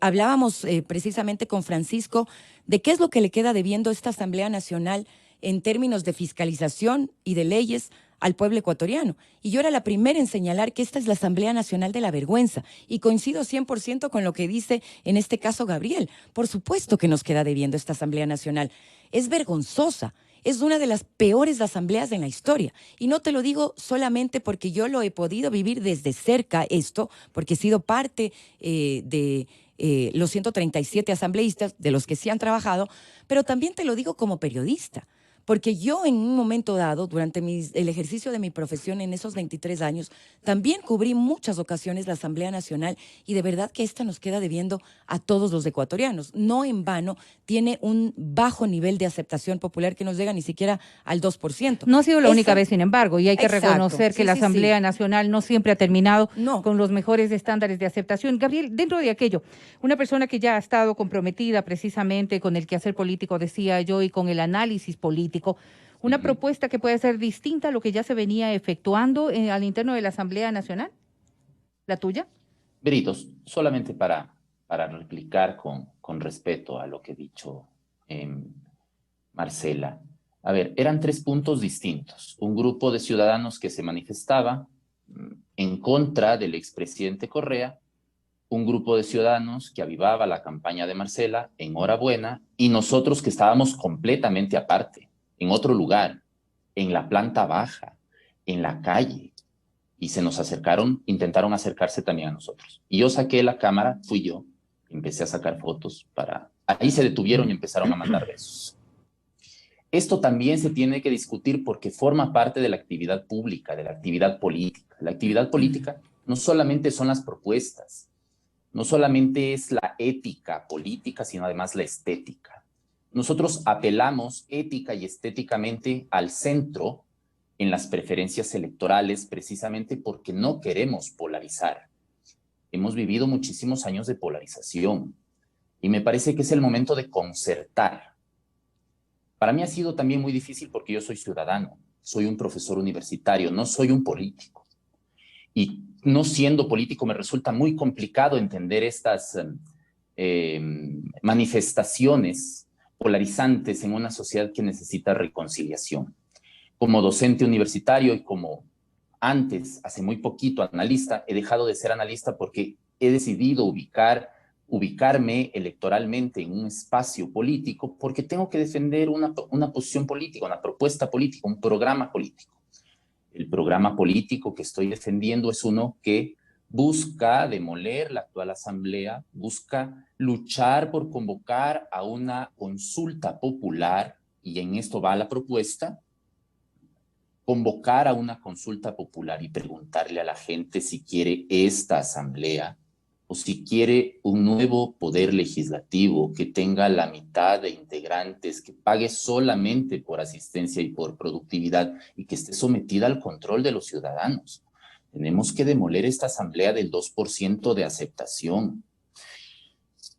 Hablábamos precisamente con Francisco de qué es lo que le queda debiendo esta Asamblea Nacional en términos de fiscalización y de leyes al pueblo ecuatoriano. Y yo era la primera en señalar que esta es la Asamblea Nacional de la Vergüenza. Y coincido 100% con lo que dice en este caso Gabriel. Por supuesto que nos queda debiendo esta Asamblea Nacional. Es vergonzosa. Es una de las peores asambleas en la historia. Y no te lo digo solamente porque yo lo he podido vivir desde cerca esto, porque he sido parte de los 137 asambleístas, de los que sí han trabajado, pero también te lo digo como periodista. Porque yo en un momento dado, durante el ejercicio de mi profesión en esos 23 años, también cubrí muchas ocasiones la Asamblea Nacional y de verdad que esta nos queda debiendo a todos los ecuatorianos. No en vano tiene un bajo nivel de aceptación popular que no llega ni siquiera al 2%. No ha sido la única vez, sin embargo, y hay que reconocer que la Asamblea Nacional no siempre ha terminado con los mejores estándares de aceptación. Gabriel, dentro de aquello, una persona que ya ha estado comprometida precisamente con el quehacer político, decía yo, y con el análisis político, una propuesta que puede ser distinta a lo que ya se venía efectuando al interno de la Asamblea Nacional, ¿la tuya? Veritos, solamente para replicar con respeto a lo que ha dicho Marcela. A ver, eran 3 puntos distintos. Un grupo de ciudadanos que se manifestaba en contra del expresidente Correa, un grupo de ciudadanos que avivaba la campaña de Marcela, enhorabuena, y nosotros que estábamos completamente aparte, en otro lugar, en la planta baja, en la calle, y se nos acercaron, intentaron acercarse también a nosotros. Y yo saqué la cámara, fui yo, empecé a sacar fotos ahí se detuvieron y empezaron a mandar besos. Esto también se tiene que discutir porque forma parte de la actividad pública, de la actividad política. La actividad política no solamente son las propuestas, no solamente es la ética política, sino además la estética. Nosotros apelamos ética y estéticamente al centro en las preferencias electorales precisamente porque no queremos polarizar. Hemos vivido muchísimos años de polarización y me parece que es el momento de concertar. Para mí ha sido también muy difícil porque yo soy ciudadano, soy un profesor universitario, no soy un político. Y no siendo político me resulta muy complicado entender estas manifestaciones polarizantes en una sociedad que necesita reconciliación. Como docente universitario y como antes, hace muy poquito, analista, he dejado de ser analista porque he decidido ubicar ubicarme electoralmente en un espacio político porque tengo que defender una posición política, una propuesta política, un programa político. El programa político que estoy defendiendo es uno que busca demoler la actual asamblea, busca luchar por convocar a una consulta popular, y en esto va la propuesta, convocar a una consulta popular y preguntarle a la gente si quiere esta asamblea o si quiere un nuevo poder legislativo que tenga la mitad de integrantes, que pague solamente por asistencia y por productividad y que esté sometida al control de los ciudadanos. Tenemos que demoler esta asamblea del 2% de aceptación.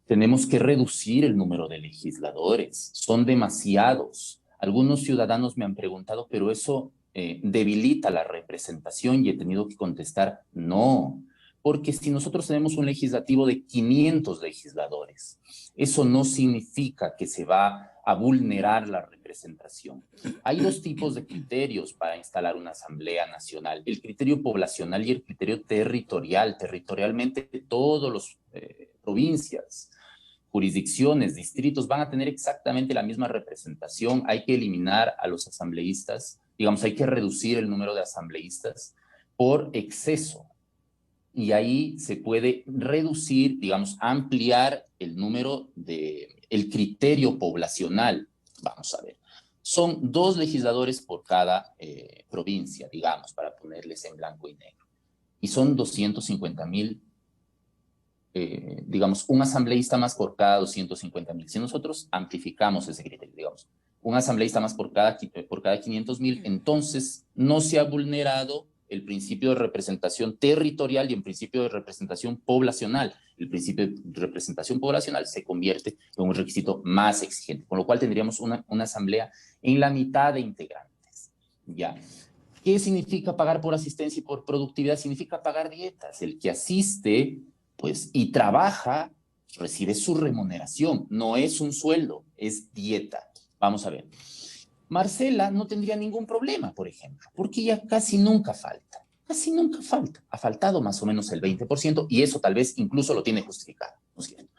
Tenemos que reducir el número de legisladores. Son demasiados. Algunos ciudadanos me han preguntado, pero eso debilita la representación, y he tenido que contestar, no. Porque si nosotros tenemos un legislativo de 500 legisladores, eso no significa que se va a vulnerar la representación. Hay dos tipos de criterios para instalar una asamblea nacional: el criterio poblacional y el criterio territorial. Territorialmente, todas las provincias, jurisdicciones, distritos van a tener exactamente la misma representación. Hay que eliminar a los asambleístas, digamos, hay que reducir el número de asambleístas por exceso. Y ahí se puede reducir, digamos, ampliar el número el criterio poblacional. Vamos a ver, son 2 legisladores por cada provincia, digamos, para ponerles en blanco y negro. Y son 250,000, digamos, un asambleísta más por cada 250,000. Si nosotros amplificamos ese criterio, digamos, un asambleísta más por cada 500,000, entonces no se ha vulnerado el principio de representación territorial y el principio de representación poblacional. El principio de representación poblacional se convierte en un requisito más exigente, con lo cual tendríamos una asamblea en la mitad de integrantes. ¿Ya? ¿Qué significa pagar por asistencia y por productividad? Significa pagar dietas. El que asiste, pues, y trabaja, recibe su remuneración. No es un sueldo, es dieta. Vamos a ver. Marcela no tendría ningún problema, por ejemplo, porque ella casi nunca falta. Casi nunca falta. Ha faltado más o menos el 20%, y eso tal vez incluso lo tiene justificado, ¿no es cierto?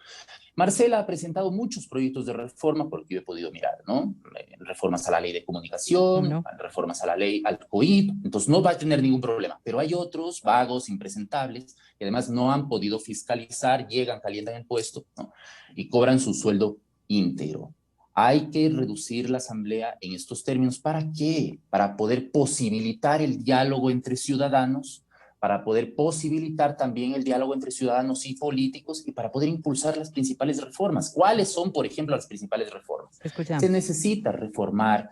Marcela ha presentado muchos proyectos de reforma, porque yo he podido mirar, ¿no? Reformas a la ley de comunicación, reformas a la ley, al COIP, entonces no va a tener ningún problema. Pero hay otros vagos, impresentables, que además no han podido fiscalizar, llegan, calientan el puesto, ¿no? Y cobran su sueldo íntegro. Hay que reducir la asamblea en estos términos. ¿Para qué? Para poder posibilitar el diálogo entre ciudadanos, para poder posibilitar también el diálogo entre ciudadanos y políticos, y para poder impulsar las principales reformas. ¿Cuáles son, por ejemplo, las principales reformas? Se necesita reformar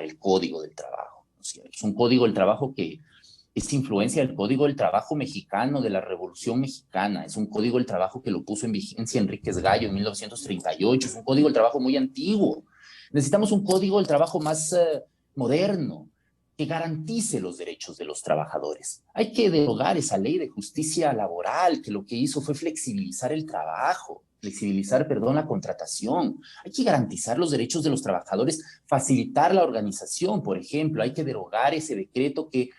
el Código del Trabajo, ¿no es cierto? Es un Código del Trabajo que es influencia del Código del Trabajo mexicano, de la Revolución Mexicana. Es un Código del Trabajo que lo puso en vigencia Enríquez Gallo en 1938. Es un Código del Trabajo muy antiguo. Necesitamos un Código del Trabajo más moderno, que garantice los derechos de los trabajadores. Hay que derogar esa ley de justicia laboral, que lo que hizo fue flexibilizar el trabajo, la contratación. Hay que garantizar los derechos de los trabajadores, facilitar la organización, por ejemplo. Hay que derogar ese decreto que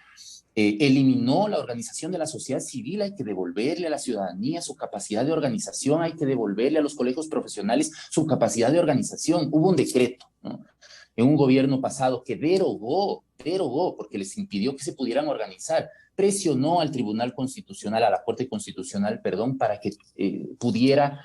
eliminó la organización de la sociedad civil. Hay que devolverle a la ciudadanía su capacidad de organización, hay que devolverle a los colegios profesionales su capacidad de organización. Hubo un decreto, ¿no?, en un gobierno pasado que derogó, porque les impidió que se pudieran organizar, presionó al Tribunal Constitucional, a la Corte Constitucional, perdón, para que pudiera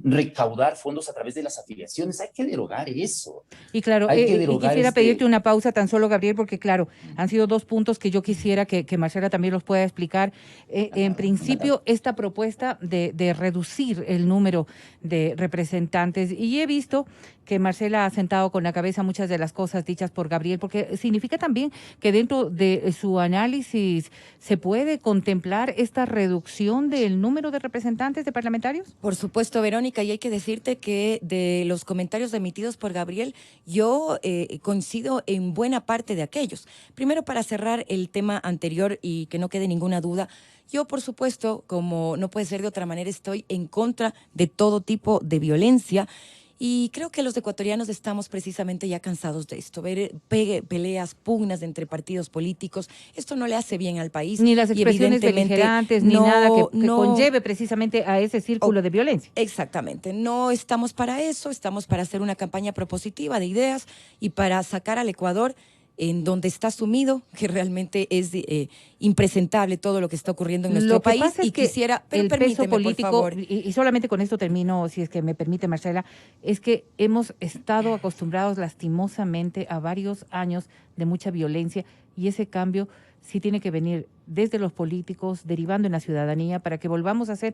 recaudar fondos a través de las afiliaciones. Hay que derogar eso. Y claro, quisiera pedirte una pausa tan solo, Gabriel, porque claro, han sido 2 puntos que yo quisiera que Marcela también los pueda explicar. En principio, esta propuesta de reducir el número de representantes, y he visto que Marcela ha sentado con la cabeza muchas de las cosas dichas por Gabriel, porque significa también que dentro de su análisis se puede contemplar esta reducción del número de representantes de parlamentarios. Por supuesto, Verónica, y hay que decirte que de los comentarios emitidos por Gabriel, yo coincido en buena parte de aquellos. Primero, para cerrar el tema anterior y que no quede ninguna duda, yo, por supuesto, como no puede ser de otra manera, estoy en contra de todo tipo de violencia. Y creo que los ecuatorianos estamos precisamente ya cansados de esto, ver peleas, pugnas entre partidos políticos. Esto no le hace bien al país. Ni las expresiones beligerantes, ni nada que conlleve precisamente a ese círculo de violencia. Exactamente. No estamos para eso, estamos para hacer una campaña propositiva de ideas y para sacar al Ecuador en donde está sumido, que realmente es impresentable todo lo que está ocurriendo en nuestro país. Pasa es y que quisiera, pero el peso político, por favor. Y solamente con esto termino, si es que me permite, Marcela, es que hemos estado acostumbrados lastimosamente a varios años de mucha violencia, y ese cambio sí tiene que venir desde los políticos, derivando en la ciudadanía, para que volvamos a ser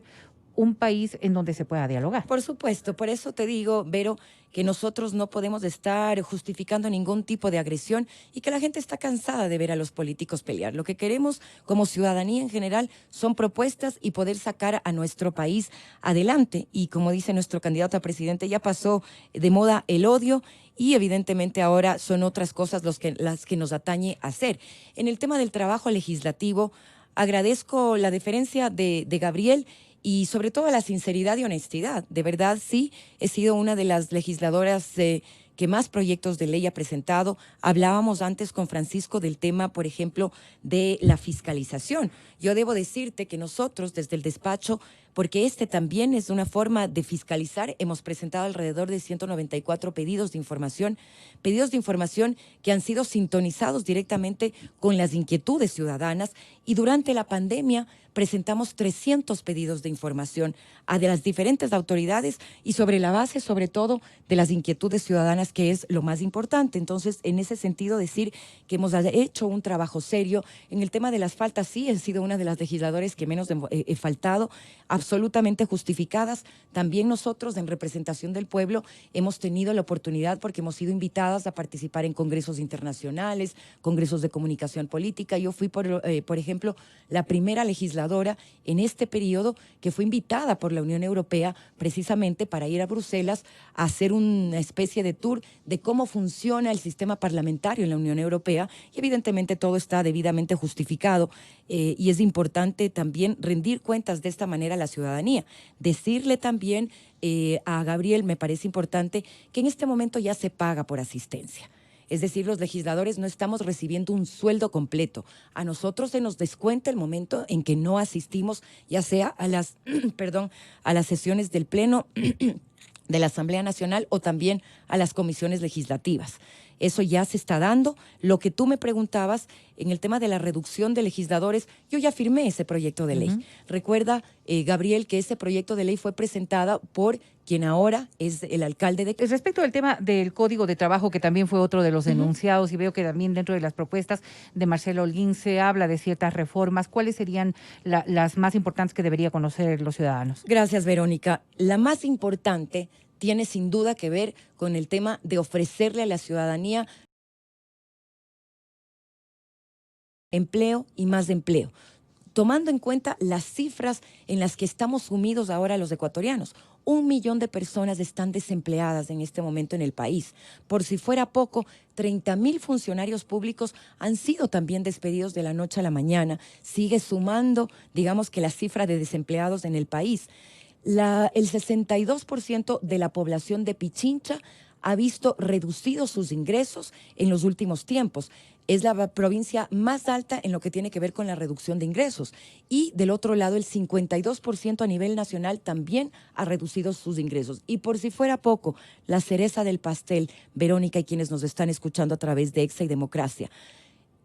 un país en donde se pueda dialogar. Por supuesto, por eso te digo, Vero, que nosotros no podemos estar justificando ningún tipo de agresión y que la gente está cansada de ver a los políticos pelear. Lo que queremos como ciudadanía en general son propuestas y poder sacar a nuestro país adelante. Y como dice nuestro candidato a presidente, ya pasó de moda el odio y evidentemente ahora son otras cosas las que nos atañe hacer. En el tema del trabajo legislativo, agradezco la deferencia de Gabriel y sobre todo la sinceridad y honestidad. De verdad, sí, he sido una de las legisladoras que más proyectos de ley ha presentado. Hablábamos antes con Francisco del tema, por ejemplo, de la fiscalización. Yo debo decirte que nosotros desde el despacho, porque este también es una forma de fiscalizar, hemos presentado alrededor de 194 pedidos de información que han sido sintonizados directamente con las inquietudes ciudadanas, y durante la pandemia presentamos 300 pedidos de información a de las diferentes autoridades y sobre la base, sobre todo, de las inquietudes ciudadanas, que es lo más importante. Entonces, en ese sentido, decir que hemos hecho un trabajo serio. En el tema de las faltas, sí, he sido una de las legisladoras que menos he faltado, absolutamente justificadas. También nosotros, en representación del pueblo, hemos tenido la oportunidad, porque hemos sido invitadas a participar en congresos internacionales, congresos de comunicación política. Yo fui, por ejemplo, la primera legisladora en este periodo que fue invitada por la Unión Europea precisamente para ir a Bruselas a hacer una especie de tour de cómo funciona el sistema parlamentario en la Unión Europea, y evidentemente todo está debidamente justificado, y es importante también rendir cuentas de esta manera a la ciudadanía. Decirle también a Gabriel, me parece importante, que en este momento ya se paga por asistencia. Es decir, los legisladores no estamos recibiendo un sueldo completo. A nosotros se nos descuenta el momento en que no asistimos, ya sea a las, a las sesiones del Pleno de la Asamblea Nacional o también a las comisiones legislativas. Eso ya se está dando. Lo que tú me preguntabas en el tema de la reducción de legisladores, yo ya firmé ese proyecto de ley. Recuerda, Gabriel, que ese proyecto de ley fue presentado por quien ahora es el alcalde de... Respecto al tema del Código de Trabajo, que también fue otro de los enunciados, y veo que también dentro de las propuestas de Marcelo Holguín se habla de ciertas reformas. ¿Cuáles serían las más importantes que debería conocer los ciudadanos? Gracias, Verónica. La más importante tiene sin duda que ver con el tema de ofrecerle a la ciudadanía empleo y más empleo, tomando en cuenta las cifras en las que estamos sumidos ahora los ecuatorianos. 1 millón de personas están desempleadas en este momento en el país. Por si fuera poco, 30,000 funcionarios públicos han sido también despedidos de la noche a la mañana. Sigue sumando, digamos, que la cifra de desempleados en el país. El 62% de la población de Pichincha ha visto reducidos sus ingresos en los últimos tiempos. Es la provincia más alta en lo que tiene que ver con la reducción de ingresos. Y del otro lado, el 52% a nivel nacional también ha reducido sus ingresos. Y por si fuera poco, la cereza del pastel, Verónica y quienes nos están escuchando a través de Exa y Democracia.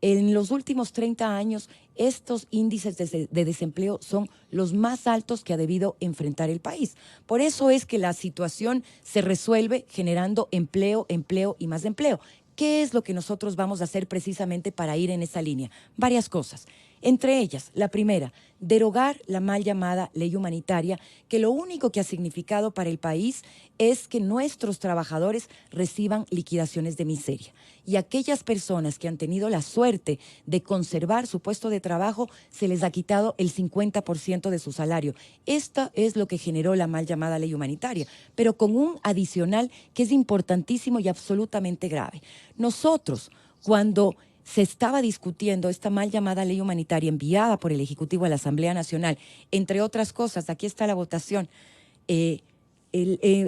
En los últimos 30 años, estos índices de desempleo son los más altos que ha debido enfrentar el país. Por eso es que la situación se resuelve generando empleo, empleo y más empleo. ¿Qué es lo que nosotros vamos a hacer precisamente para ir en esa línea? Varias cosas. Entre ellas, la primera, derogar la mal llamada ley humanitaria, que lo único que ha significado para el país es que nuestros trabajadores reciban liquidaciones de miseria. Y aquellas personas que han tenido la suerte de conservar su puesto de trabajo, se les ha quitado el 50% de su salario. Esto es lo que generó la mal llamada ley humanitaria, pero con un adicional que es importantísimo y absolutamente grave. Nosotros, cuando se estaba discutiendo esta mal llamada ley humanitaria enviada por el Ejecutivo a la Asamblea Nacional, entre otras cosas, aquí está la votación,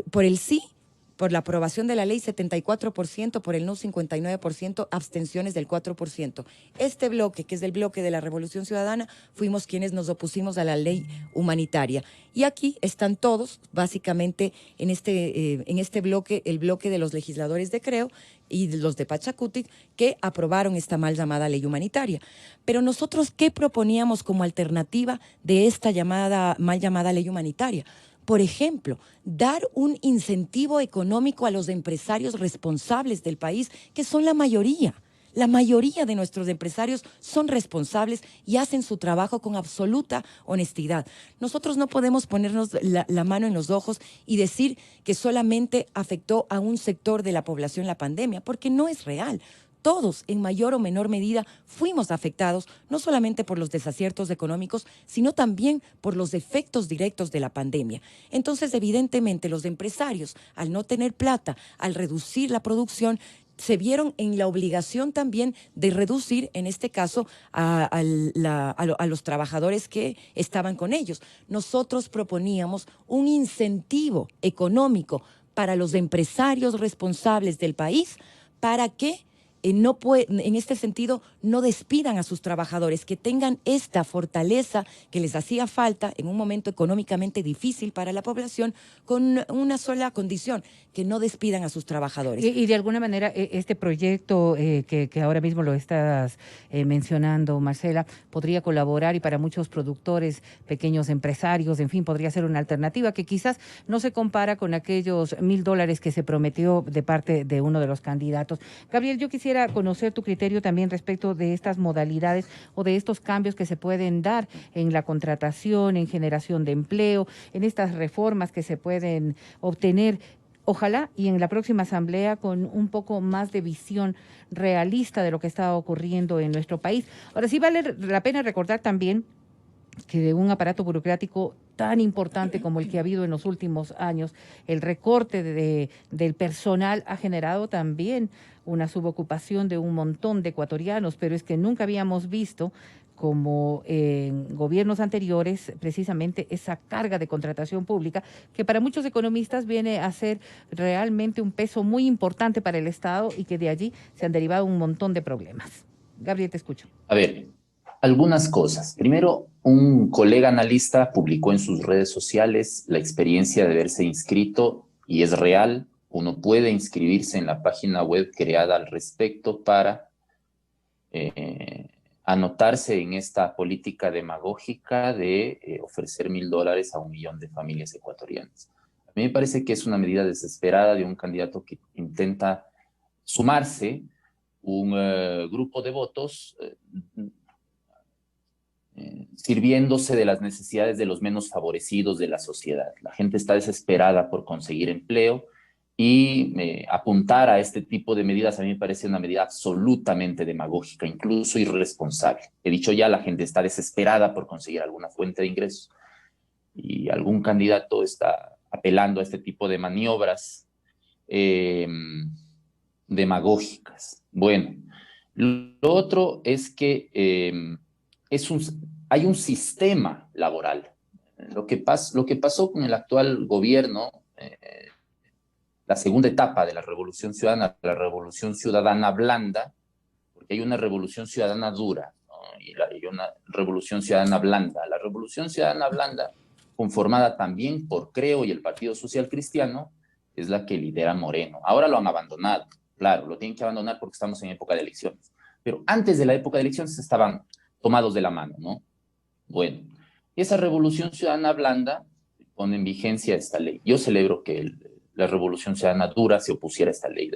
por el sí, por la aprobación de la ley 74%, por el no 59%, abstenciones del 4%. Este bloque, que es el bloque de la Revolución Ciudadana, fuimos quienes nos opusimos a la ley humanitaria. Y aquí están todos, básicamente, en este bloque, el bloque de los legisladores de Creo y de los de Pachacutic, que aprobaron esta mal llamada ley humanitaria. Pero nosotros, ¿qué proponíamos como alternativa de esta mal llamada ley humanitaria? Por ejemplo, dar un incentivo económico a los empresarios responsables del país, que son la mayoría. La mayoría de nuestros empresarios son responsables y hacen su trabajo con absoluta honestidad. Nosotros no podemos ponernos la mano en los ojos y decir que solamente afectó a un sector de la población la pandemia, porque no es real. Todos, en mayor o menor medida, fuimos afectados, no solamente por los desaciertos económicos, sino también por los efectos directos de la pandemia. Entonces, evidentemente, los empresarios, al no tener plata, al reducir la producción, se vieron en la obligación también de reducir, en este caso, a los trabajadores que estaban con ellos. Nosotros proponíamos un incentivo económico para los empresarios responsables del país para que en este sentido, no despidan a sus trabajadores, que tengan esta fortaleza que les hacía falta en un momento económicamente difícil para la población, con una sola condición, que no despidan a sus trabajadores. Y de alguna manera, este proyecto que ahora mismo lo estás mencionando, Marcela, podría colaborar, y para muchos productores, pequeños empresarios, en fin, podría ser una alternativa que quizás no se compara con aquellos $1,000 que se prometió de parte de uno de los candidatos. Gabriel, yo quisiera conocer tu criterio también respecto de estas modalidades o de estos cambios que se pueden dar en la contratación, en generación de empleo, en estas reformas que se pueden obtener. Ojalá y en la próxima asamblea con un poco más de visión realista de lo que está ocurriendo en nuestro país. Ahora sí vale la pena recordar también que de un aparato burocrático tan importante como el que ha habido en los últimos años, el recorte del personal ha generado también una subocupación de un montón de ecuatorianos, pero es que nunca habíamos visto, como en gobiernos anteriores, precisamente esa carga de contratación pública, que para muchos economistas viene a ser realmente un peso muy importante para el Estado y que de allí se han derivado un montón de problemas. Gabriel, te escucho. A ver, algunas cosas. Primero, un colega analista publicó en sus redes sociales la experiencia de haberse inscrito, y es real. Uno puede inscribirse en la página web creada al respecto para anotarse en esta política demagógica de ofrecer $1,000 a 1 millón de familias ecuatorianas. A mí me parece que es una medida desesperada de un candidato que intenta sumarse un grupo de votos sirviéndose de las necesidades de los menos favorecidos de la sociedad. La gente está desesperada por conseguir empleo, y apuntar a este tipo de medidas a mí me parece una medida absolutamente demagógica, incluso irresponsable. He dicho ya, la gente está desesperada por conseguir alguna fuente de ingresos, y algún candidato está apelando a este tipo de maniobras demagógicas. Bueno, lo otro es que hay un sistema laboral. Lo que pasó con el actual gobierno, la segunda etapa de la Revolución Ciudadana, la Revolución Ciudadana blanda, porque hay una Revolución Ciudadana dura, ¿no? y hay una Revolución Ciudadana blanda. La Revolución Ciudadana blanda, conformada también por Creo y el Partido Social Cristiano, es la que lidera Moreno. Ahora lo han abandonado, claro, lo tienen que abandonar porque estamos en época de elecciones. Pero antes de la época de elecciones estaban tomados de la mano, ¿no? Bueno, esa Revolución Ciudadana blanda pone en vigencia esta ley. Yo celebro que la Revolución Ciudadana dura se opusiera a esta ley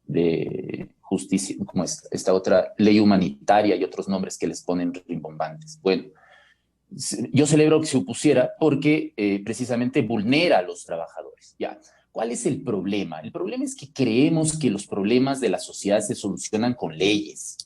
de justicia, como esta otra ley humanitaria y otros nombres que les ponen rimbombantes. Bueno, yo celebro que se opusiera porque precisamente vulnera a los trabajadores. Ya, ¿cuál es el problema? El problema es que creemos que los problemas de la sociedad se solucionan con leyes.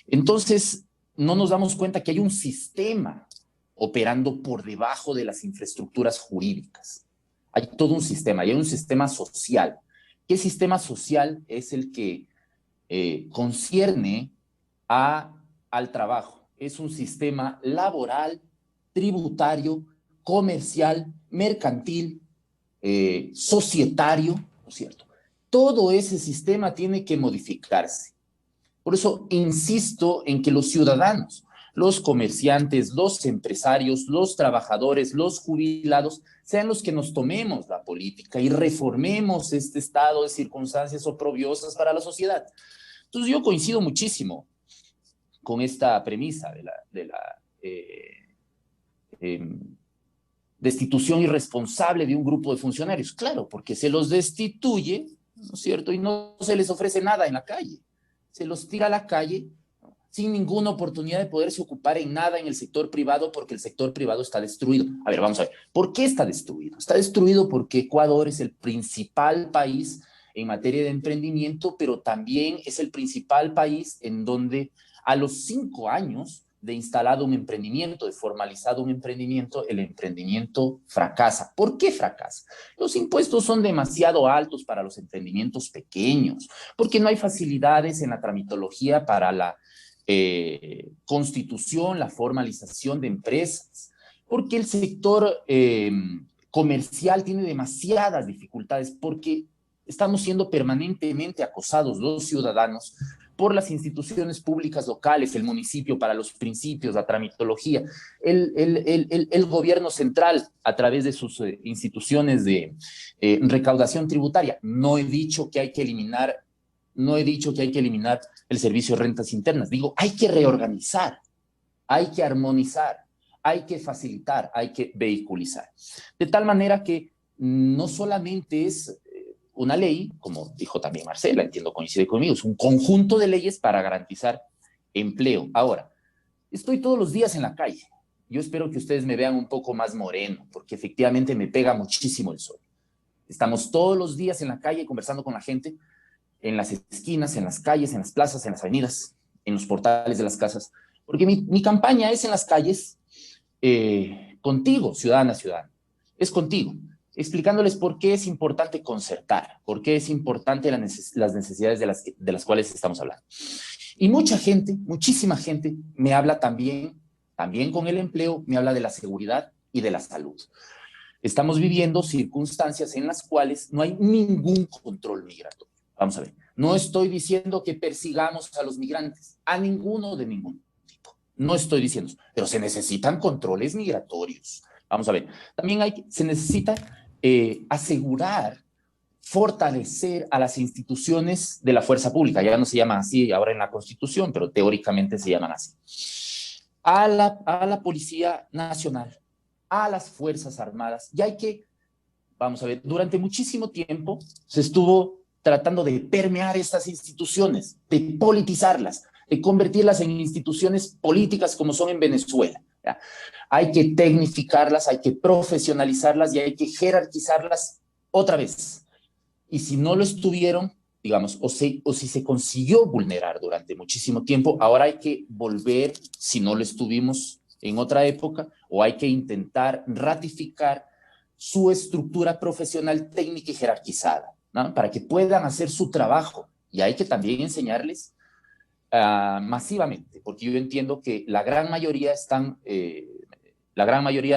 Entonces, no nos damos cuenta que hay un sistema operando por debajo de las infraestructuras jurídicas. Hay todo un sistema, y hay un sistema social. ¿Qué sistema social es el que concierne al trabajo? Es un sistema laboral, tributario, comercial, mercantil, societario, ¿no es cierto? Todo ese sistema tiene que modificarse. Por eso insisto en que los ciudadanos, los comerciantes, los empresarios, los trabajadores, los jubilados, sean los que nos tomemos la política y reformemos este estado de circunstancias oprobiosas para la sociedad. Entonces yo coincido muchísimo con esta premisa de la destitución irresponsable de un grupo de funcionarios. Claro, porque se los destituye, ¿no es cierto? Y no se les ofrece nada en la calle. Se los tira a la calle sin ninguna oportunidad de poderse ocupar en nada en el sector privado, porque el sector privado está destruido. A ver, vamos a ver. ¿Por qué está destruido? Está destruido porque Ecuador es el principal país en materia de emprendimiento, pero también es el principal país en donde a los 5 años de instalado un emprendimiento, de formalizado un emprendimiento, el emprendimiento fracasa. ¿Por qué fracasa? Los impuestos son demasiado altos para los emprendimientos pequeños, porque no hay facilidades en la tramitología para la constitución, la formalización de empresas, porque el sector comercial tiene demasiadas dificultades, porque estamos siendo permanentemente acosados los ciudadanos por las instituciones públicas locales, el municipio para los principios, la tramitología, el gobierno central a través de sus instituciones de recaudación tributaria. No he dicho que hay que eliminar el servicio de rentas internas. Digo, hay que reorganizar, hay que armonizar, hay que facilitar, hay que vehiculizar. De tal manera que no solamente es una ley, como dijo también Marcela, entiendo, coincide conmigo, es un conjunto de leyes para garantizar empleo. Ahora, estoy todos los días en la calle. Yo espero que ustedes me vean un poco más moreno, porque efectivamente me pega muchísimo el sol. Estamos todos los días en la calle conversando con la gente, en las esquinas, en las calles, en las plazas, en las avenidas, en los portales de las casas, porque mi campaña es en las calles, contigo, ciudadana, ciudadano, es contigo, explicándoles por qué es importante concertar, por qué es importante las necesidades de las cuales estamos hablando. Y mucha gente, muchísima gente, me habla también con el empleo, me habla de la seguridad y de la salud. Estamos viviendo circunstancias en las cuales no hay ningún control migratorio. Vamos a ver, no estoy diciendo que persigamos a los migrantes, a ninguno de ningún tipo. No estoy diciendo eso, pero se necesitan controles migratorios. Vamos a ver, también se necesita asegurar, fortalecer a las instituciones de la fuerza pública. Ya no se llama así ahora en la Constitución, pero teóricamente se llaman así. A la Policía Nacional, a las Fuerzas Armadas. Y hay que, vamos a ver, durante muchísimo tiempo se estuvo tratando de permear estas instituciones, de politizarlas, de convertirlas en instituciones políticas como son en Venezuela. ¿Ya? Hay que tecnificarlas, hay que profesionalizarlas y hay que jerarquizarlas otra vez. Y si no lo estuvieron, digamos, o si se consiguió vulnerar durante muchísimo tiempo, ahora hay que volver, si no lo estuvimos en otra época, o hay que intentar ratificar su estructura profesional, técnica y jerarquizada, ¿no? Para que puedan hacer su trabajo. Y hay que también enseñarles masivamente, porque yo entiendo que la gran mayoría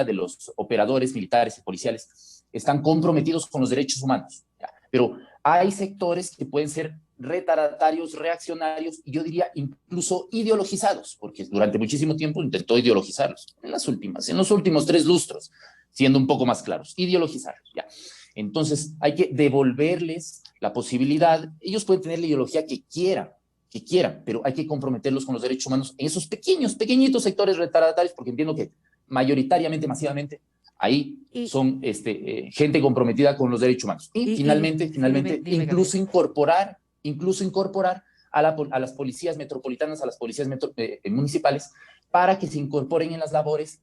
de los operadores militares y policiales están comprometidos con los derechos humanos, ¿ya? Pero hay sectores que pueden ser retardatarios, reaccionarios, y yo diría incluso ideologizados, porque durante muchísimo tiempo intentó ideologizarlos, en los últimos 3 lustros, siendo un poco más claros, ideologizarlos, ¿ya? Entonces hay que devolverles la posibilidad. Ellos pueden tener la ideología que quieran, pero hay que comprometerlos con los derechos humanos en esos pequeñitos sectores retardatarios, porque entiendo que mayoritariamente, masivamente, ahí son gente comprometida con los derechos humanos. Y finalmente, incluso incorporar a las policías metropolitanas, a las policías municipales, para que se incorporen en las labores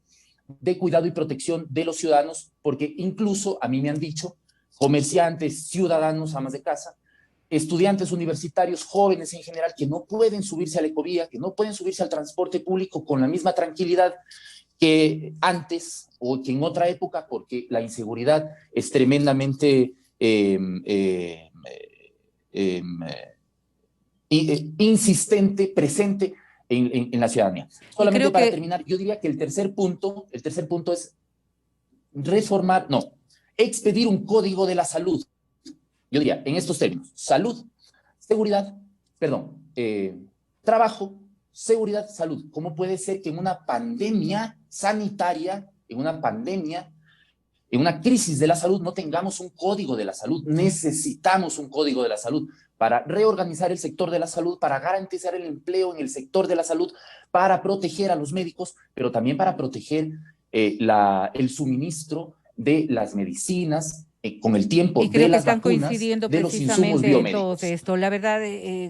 de cuidado y protección de los ciudadanos, porque incluso a mí me han dicho comerciantes, ciudadanos, amas de casa, estudiantes universitarios, jóvenes en general, que no pueden subirse a la ecovía, que no pueden subirse al transporte público con la misma tranquilidad que antes o que en otra época, porque la inseguridad es tremendamente insistente, presente en la ciudadanía. Solamente para terminar, yo diría que el tercer punto es expedir un código de la salud. Yo diría, en estos términos, salud, seguridad, trabajo, seguridad, salud. ¿Cómo puede ser que en una pandemia sanitaria, en una crisis de la salud, no tengamos un código de la salud? Necesitamos un código de la salud para reorganizar el sector de la salud, para garantizar el empleo en el sector de la salud, para proteger a los médicos, pero también para proteger el suministro de las medicinas, con el tiempo de las vacunas, coincidiendo de los insumos precisamente biomédicos. todo esto. La verdad,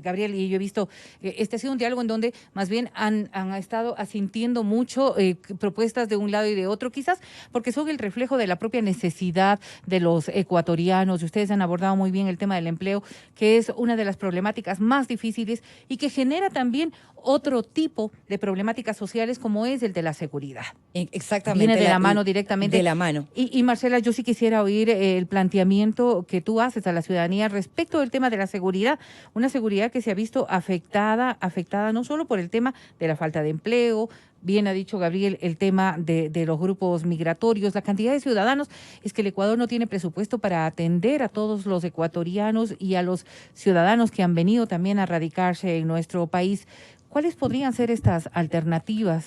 Gabriel, y yo he visto, este ha sido un diálogo en donde más bien han estado asintiendo mucho propuestas de un lado y de otro, quizás porque son el reflejo de la propia necesidad de los ecuatorianos. Ustedes han abordado muy bien el tema del empleo, que es una de las problemáticas más difíciles y que genera también otro tipo de problemáticas sociales como es el de la seguridad. Exactamente. Viene de la mano directamente. De la mano. Y Marcela, yo sí quisiera oír el planteamiento que tú haces a la ciudadanía respecto del tema de la seguridad, una seguridad que se ha visto afectada no solo por el tema de la falta de empleo, bien ha dicho Gabriel, el tema de los grupos migratorios, la cantidad de ciudadanos, es que el Ecuador no tiene presupuesto para atender a todos los ecuatorianos y a los ciudadanos que han venido también a radicarse en nuestro país. ¿Cuáles podrían ser estas alternativas?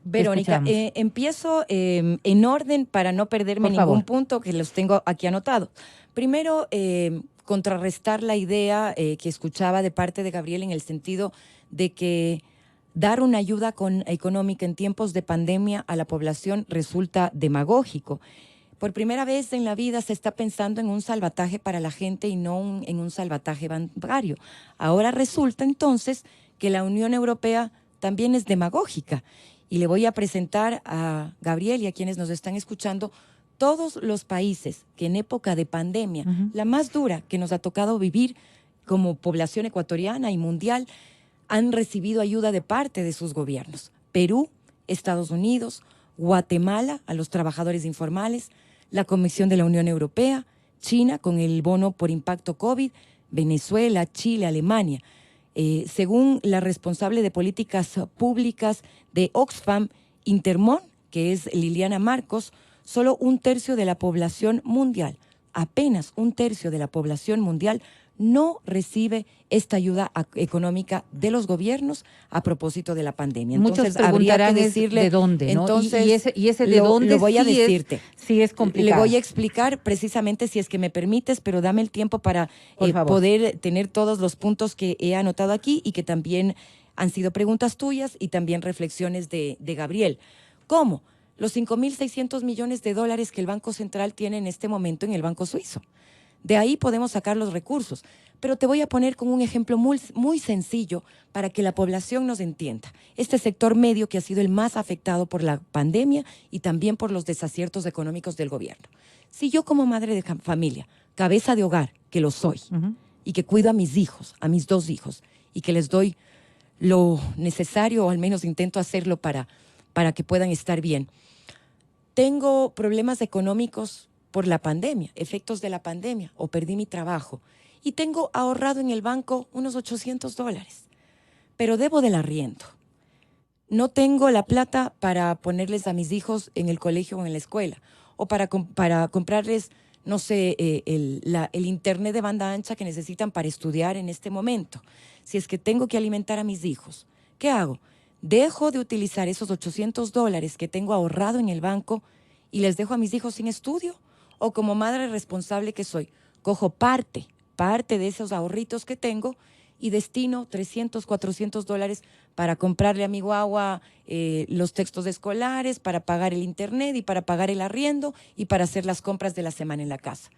Verónica, empiezo en orden para no perderme ningún punto, que los tengo aquí anotados. Primero, contrarrestar la idea que escuchaba de parte de Gabriel en el sentido de que dar una ayuda económica en tiempos de pandemia a la población resulta demagógico. Por primera vez en la vida se está pensando en un salvataje para la gente y no en un salvataje bancario. Ahora resulta entonces que la Unión Europea también es demagógica. Y le voy a presentar a Gabriel y a quienes nos están escuchando todos los países que en época de pandemia, la más dura que nos ha tocado vivir como población ecuatoriana y mundial, han recibido ayuda de parte de sus gobiernos. Perú, Estados Unidos, Guatemala a los trabajadores informales, la Comisión de la Unión Europea, China con el bono por impacto COVID, Venezuela, Chile, Alemania. Según la responsable de políticas públicas de Oxfam Intermón, que es Liliana Marcos, solo 1/3 de la población mundial, apenas 1/3 de la población mundial, no recibe esta ayuda económica de los gobiernos a propósito de la pandemia. Entonces, muchos preguntarán habría que decirle de dónde, ¿no? Entonces, y ese de dónde lo voy a sí decirte. Sí es complicado. Le voy a explicar precisamente, si es que me permites, pero dame el tiempo para poder tener todos los puntos que he anotado aquí y que también han sido preguntas tuyas y también reflexiones de Gabriel. ¿Cómo? Los 5.600 millones de dólares que el Banco Central tiene en este momento en el Banco Suizo. De ahí podemos sacar los recursos. Pero te voy a poner con un ejemplo muy sencillo para que la población nos entienda. Este sector medio que ha sido el más afectado por la pandemia y también por los desaciertos económicos del gobierno. Si yo como madre de familia, cabeza de hogar, que lo soy, y que cuido a mis hijos, a mis 2 hijos, y que les doy lo necesario, o al menos intento hacerlo para que puedan estar bien, tengo problemas económicos por la pandemia, efectos de la pandemia, o perdí mi trabajo, y tengo ahorrado en el banco unos $800, pero debo del arriendo. No tengo la plata para ponerles a mis hijos en el colegio o en la escuela, o para comprarles, no sé, el internet de banda ancha que necesitan para estudiar en este momento. Si es que tengo que alimentar a mis hijos, ¿qué hago? Dejo de utilizar esos $800 que tengo ahorrado en el banco y les dejo a mis hijos sin estudio, o como madre responsable que soy, cojo parte de esos ahorritos que tengo y destino $300, $400 para comprarle a mi guagua los textos escolares, para pagar el internet y para pagar el arriendo y para hacer las compras de la semana en la casa.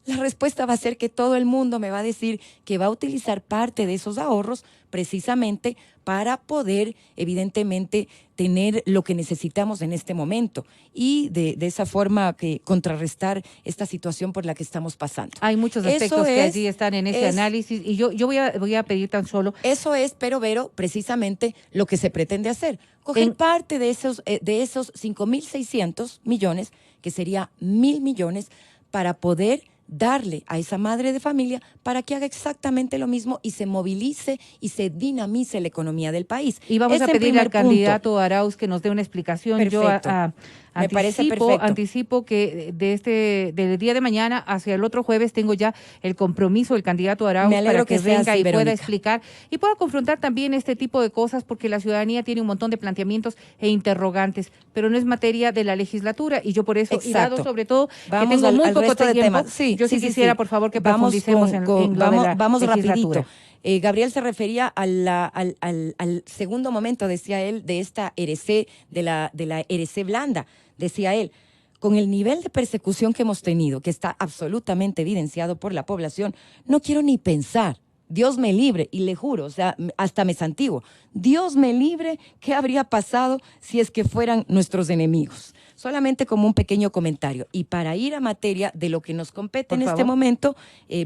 La respuesta va a ser que todo el mundo me va a decir que va a utilizar parte de esos ahorros precisamente para poder, evidentemente, tener lo que necesitamos en este momento y de esa forma que contrarrestar esta situación por la que estamos pasando. Hay muchos aspectos que allí están en ese análisis y yo voy a pedir tan solo... Eso es, pero Vero, precisamente lo que se pretende hacer. Coger parte de esos 5.600 millones, que sería 1.000 millones, para poder darle a esa madre de familia para que haga exactamente lo mismo y se movilice y se dinamice la economía del país. Y vamos a pedirle al candidato Arauz que nos dé una explicación. Perfecto. Yo Me parece perfecto. Anticipo que del día de mañana hacia el otro jueves tengo ya el compromiso del candidato Arauz para que venga y pueda explicar y pueda confrontar también este tipo de cosas, porque la ciudadanía tiene un montón de planteamientos e interrogantes, pero no es materia de la legislatura, y yo por eso, y dado sobre todo que tengo muy poco tiempo, yo sí quisiera, por favor, que profundicemos en lo de la legislatura. Rapidito. Gabriel se refería al segundo momento, decía él, de esta heresé, de la heresé blanda, decía él. Con el nivel de persecución que hemos tenido, que está absolutamente evidenciado por la población, no quiero ni pensar. Dios me libre, y le juro, o sea, hasta me santiguo. Dios me libre, ¿qué habría pasado si es que fueran nuestros enemigos? Solamente como un pequeño comentario. Y para ir a materia de lo que nos compete en este momento,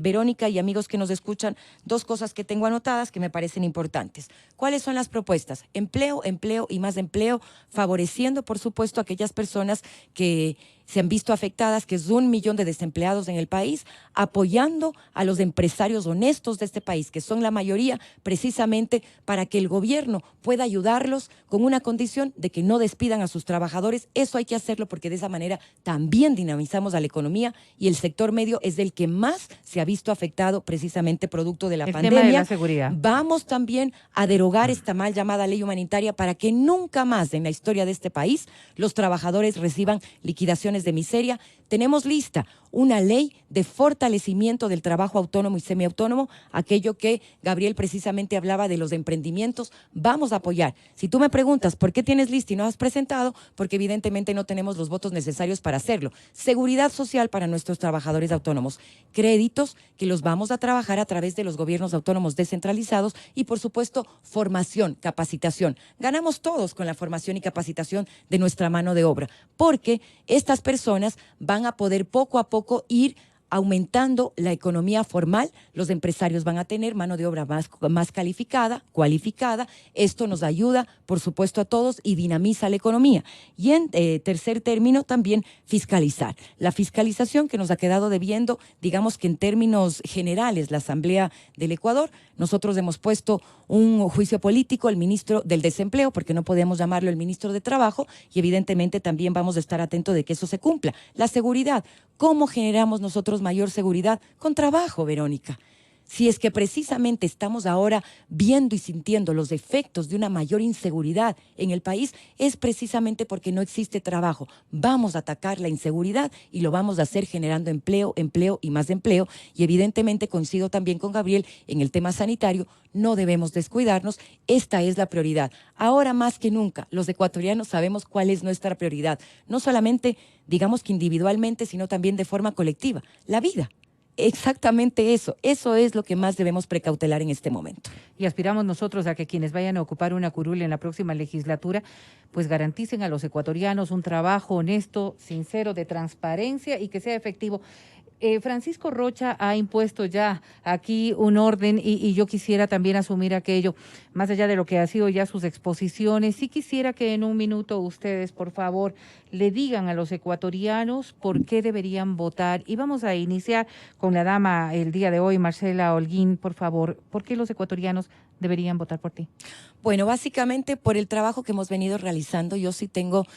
Verónica y amigos que nos escuchan, dos cosas que tengo anotadas que me parecen importantes. ¿Cuáles son las propuestas? Empleo, empleo y más empleo, favoreciendo, por supuesto, a aquellas personas que se han visto afectadas, que es 1 millón de desempleados en el país, apoyando a los empresarios honestos de este país, que son la mayoría, precisamente para que el gobierno pueda ayudarlos con una condición de que no despidan a sus trabajadores. Eso hay que hacerlo porque de esa manera también dinamizamos a la economía, y el sector medio es el que más se ha visto afectado precisamente producto de la pandemia. Tema de la seguridad. Vamos también a derogar esta mal llamada ley humanitaria para que nunca más en la historia de este país los trabajadores reciban liquidaciones de miseria. Tenemos lista una ley de fortalecimiento del trabajo autónomo y semiautónomo, aquello que Gabriel precisamente hablaba de los emprendimientos. Vamos a apoyar. Si tú me preguntas por qué tienes lista y no has presentado, porque evidentemente no tenemos los votos necesarios para hacerlo. Seguridad social para nuestros trabajadores autónomos. Créditos que los vamos a trabajar a través de los gobiernos autónomos descentralizados y, por supuesto, formación, capacitación. Ganamos todos con la formación y capacitación de nuestra mano de obra, porque estas personas van a poder poco a poco ir aumentando la economía formal. Los empresarios van a tener mano de obra más cualificada. Esto nos ayuda, por supuesto, a todos y dinamiza la economía. Y en tercer término, también fiscalizar. La fiscalización que nos ha quedado debiendo, digamos que en términos generales, la Asamblea del Ecuador. Nosotros hemos puesto un juicio político al ministro del Desempleo, porque no podemos llamarlo el ministro de Trabajo, y evidentemente también vamos a estar atentos de que eso se cumpla. La seguridad. ¿Cómo generamos nosotros mayor seguridad? Con trabajo, Verónica. Si es que precisamente estamos ahora viendo y sintiendo los efectos de una mayor inseguridad en el país, es precisamente porque no existe trabajo. Vamos a atacar la inseguridad y lo vamos a hacer generando empleo, empleo y más empleo. Y evidentemente coincido también con Gabriel en el tema sanitario. No debemos descuidarnos. Esta es la prioridad. Ahora más que nunca, los ecuatorianos sabemos cuál es nuestra prioridad. No solamente, digamos que individualmente, sino también de forma colectiva. La vida. Exactamente eso es lo que más debemos precautelar en este momento. Y aspiramos nosotros a que quienes vayan a ocupar una curul en la próxima legislatura, pues garanticen a los ecuatorianos un trabajo honesto, sincero, de transparencia y que sea efectivo. Francisco Rocha ha impuesto ya aquí un orden y yo quisiera también asumir aquello, más allá de lo que ha sido ya sus exposiciones. Sí quisiera que en un minuto ustedes, por favor, le digan a los ecuatorianos por qué deberían votar. Y vamos a iniciar con la dama el día de hoy, Marcela Holguín, por favor. ¿Por qué los ecuatorianos deberían votar por ti? Bueno, básicamente por el trabajo que hemos venido realizando. Yo sí tengo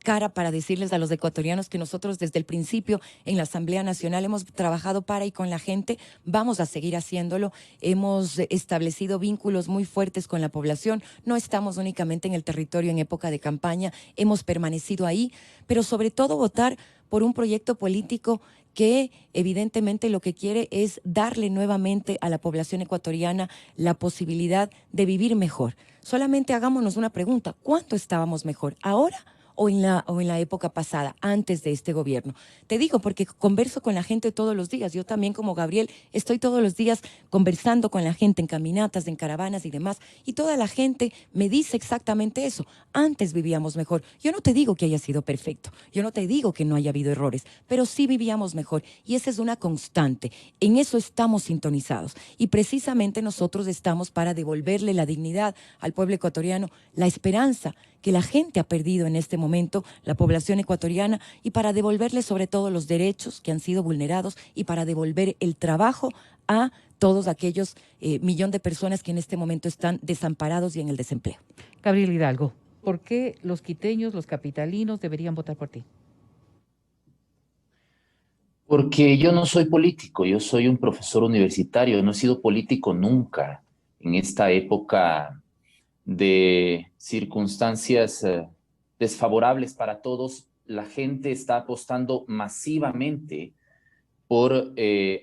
cara para decirles a los ecuatorianos que nosotros desde el principio en la Asamblea Nacional hemos trabajado para y con la gente, vamos a seguir haciéndolo, hemos establecido vínculos muy fuertes con la población, no estamos únicamente en el territorio en época de campaña, hemos permanecido ahí, pero sobre todo votar por un proyecto político que evidentemente lo que quiere es darle nuevamente a la población ecuatoriana la posibilidad de vivir mejor. Solamente hagámonos una pregunta, ¿cuánto estábamos mejor? ¿Ahora o en la época pasada, antes de este gobierno? Te digo porque converso con la gente todos los días. Yo también, como Gabriel, estoy todos los días conversando con la gente en caminatas, en caravanas y demás, y toda la gente me dice exactamente eso. Antes vivíamos mejor. Yo no te digo que haya sido perfecto, yo no te digo que no haya habido errores, pero sí vivíamos mejor, y esa es una constante. En eso estamos sintonizados, y precisamente nosotros estamos para devolverle la dignidad al pueblo ecuatoriano, la esperanza que la gente ha perdido en este momento, la población ecuatoriana, y para devolverle sobre todo los derechos que han sido vulnerados y para devolver el trabajo a todos aquellos millón de personas que en este momento están desamparados y en el desempleo. Gabriel Hidalgo. ¿por qué los quiteños, los capitalinos deberían votar por ti? Porque yo no soy político, yo soy un profesor universitario, no he sido político nunca. En esta época de circunstancias desfavorables para todos, la gente está apostando masivamente por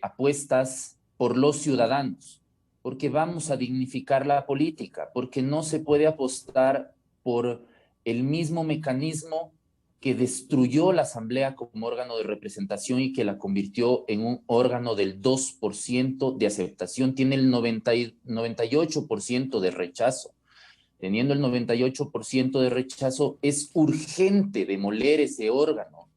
apuestas por los ciudadanos, porque vamos a dignificar la política, porque no se puede apostar por el mismo mecanismo que destruyó la Asamblea como órgano de representación y que la convirtió en un órgano del 2% de aceptación. Tiene el 98% de rechazo. Teniendo el 98% de rechazo, es urgente demoler ese órgano,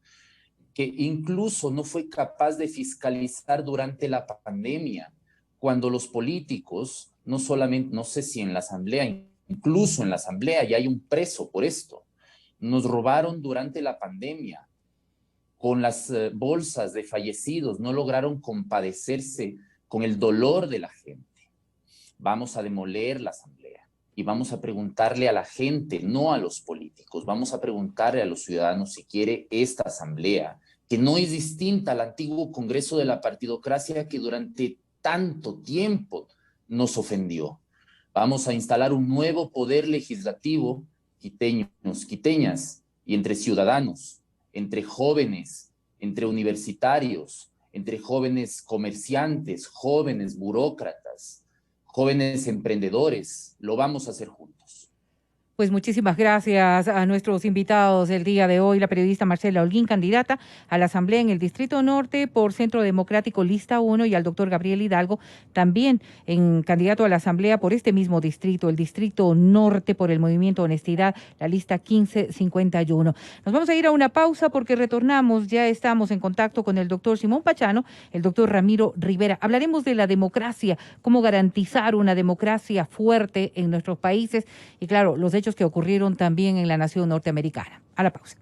que incluso no fue capaz de fiscalizar durante la pandemia, cuando los políticos, no solamente, no sé si en la Asamblea, incluso en la Asamblea ya hay un preso por esto. Nos robaron durante la pandemia con las bolsas de fallecidos, no lograron compadecerse con el dolor de la gente. Vamos a demoler la Asamblea y vamos a preguntarle a la gente, no a los políticos, vamos a preguntarle a los ciudadanos si quiere esta Asamblea, que no es distinta al antiguo Congreso de la Partidocracia que durante tanto tiempo nos ofendió. Vamos a instalar un nuevo poder legislativo, quiteños, quiteñas, y entre ciudadanos, entre jóvenes, entre universitarios, entre jóvenes comerciantes, jóvenes burócratas, jóvenes emprendedores. Lo vamos a hacer juntos. Pues muchísimas gracias a nuestros invitados el día de hoy, la periodista Marcela Holguín, candidata a la Asamblea en el Distrito Norte por Centro Democrático Lista 1, y al doctor Gabriel Hidalgo, también candidato a la Asamblea por este mismo distrito, el Distrito Norte, por el Movimiento Honestidad, la lista 1551. Nos vamos a ir a una pausa porque retornamos, ya estamos en contacto con el doctor Simón Pachano, el doctor Ramiro Rivera. Hablaremos de la democracia, cómo garantizar una democracia fuerte en nuestros países y, claro, los hechos que ocurrieron también en la nación norteamericana. A la pausa.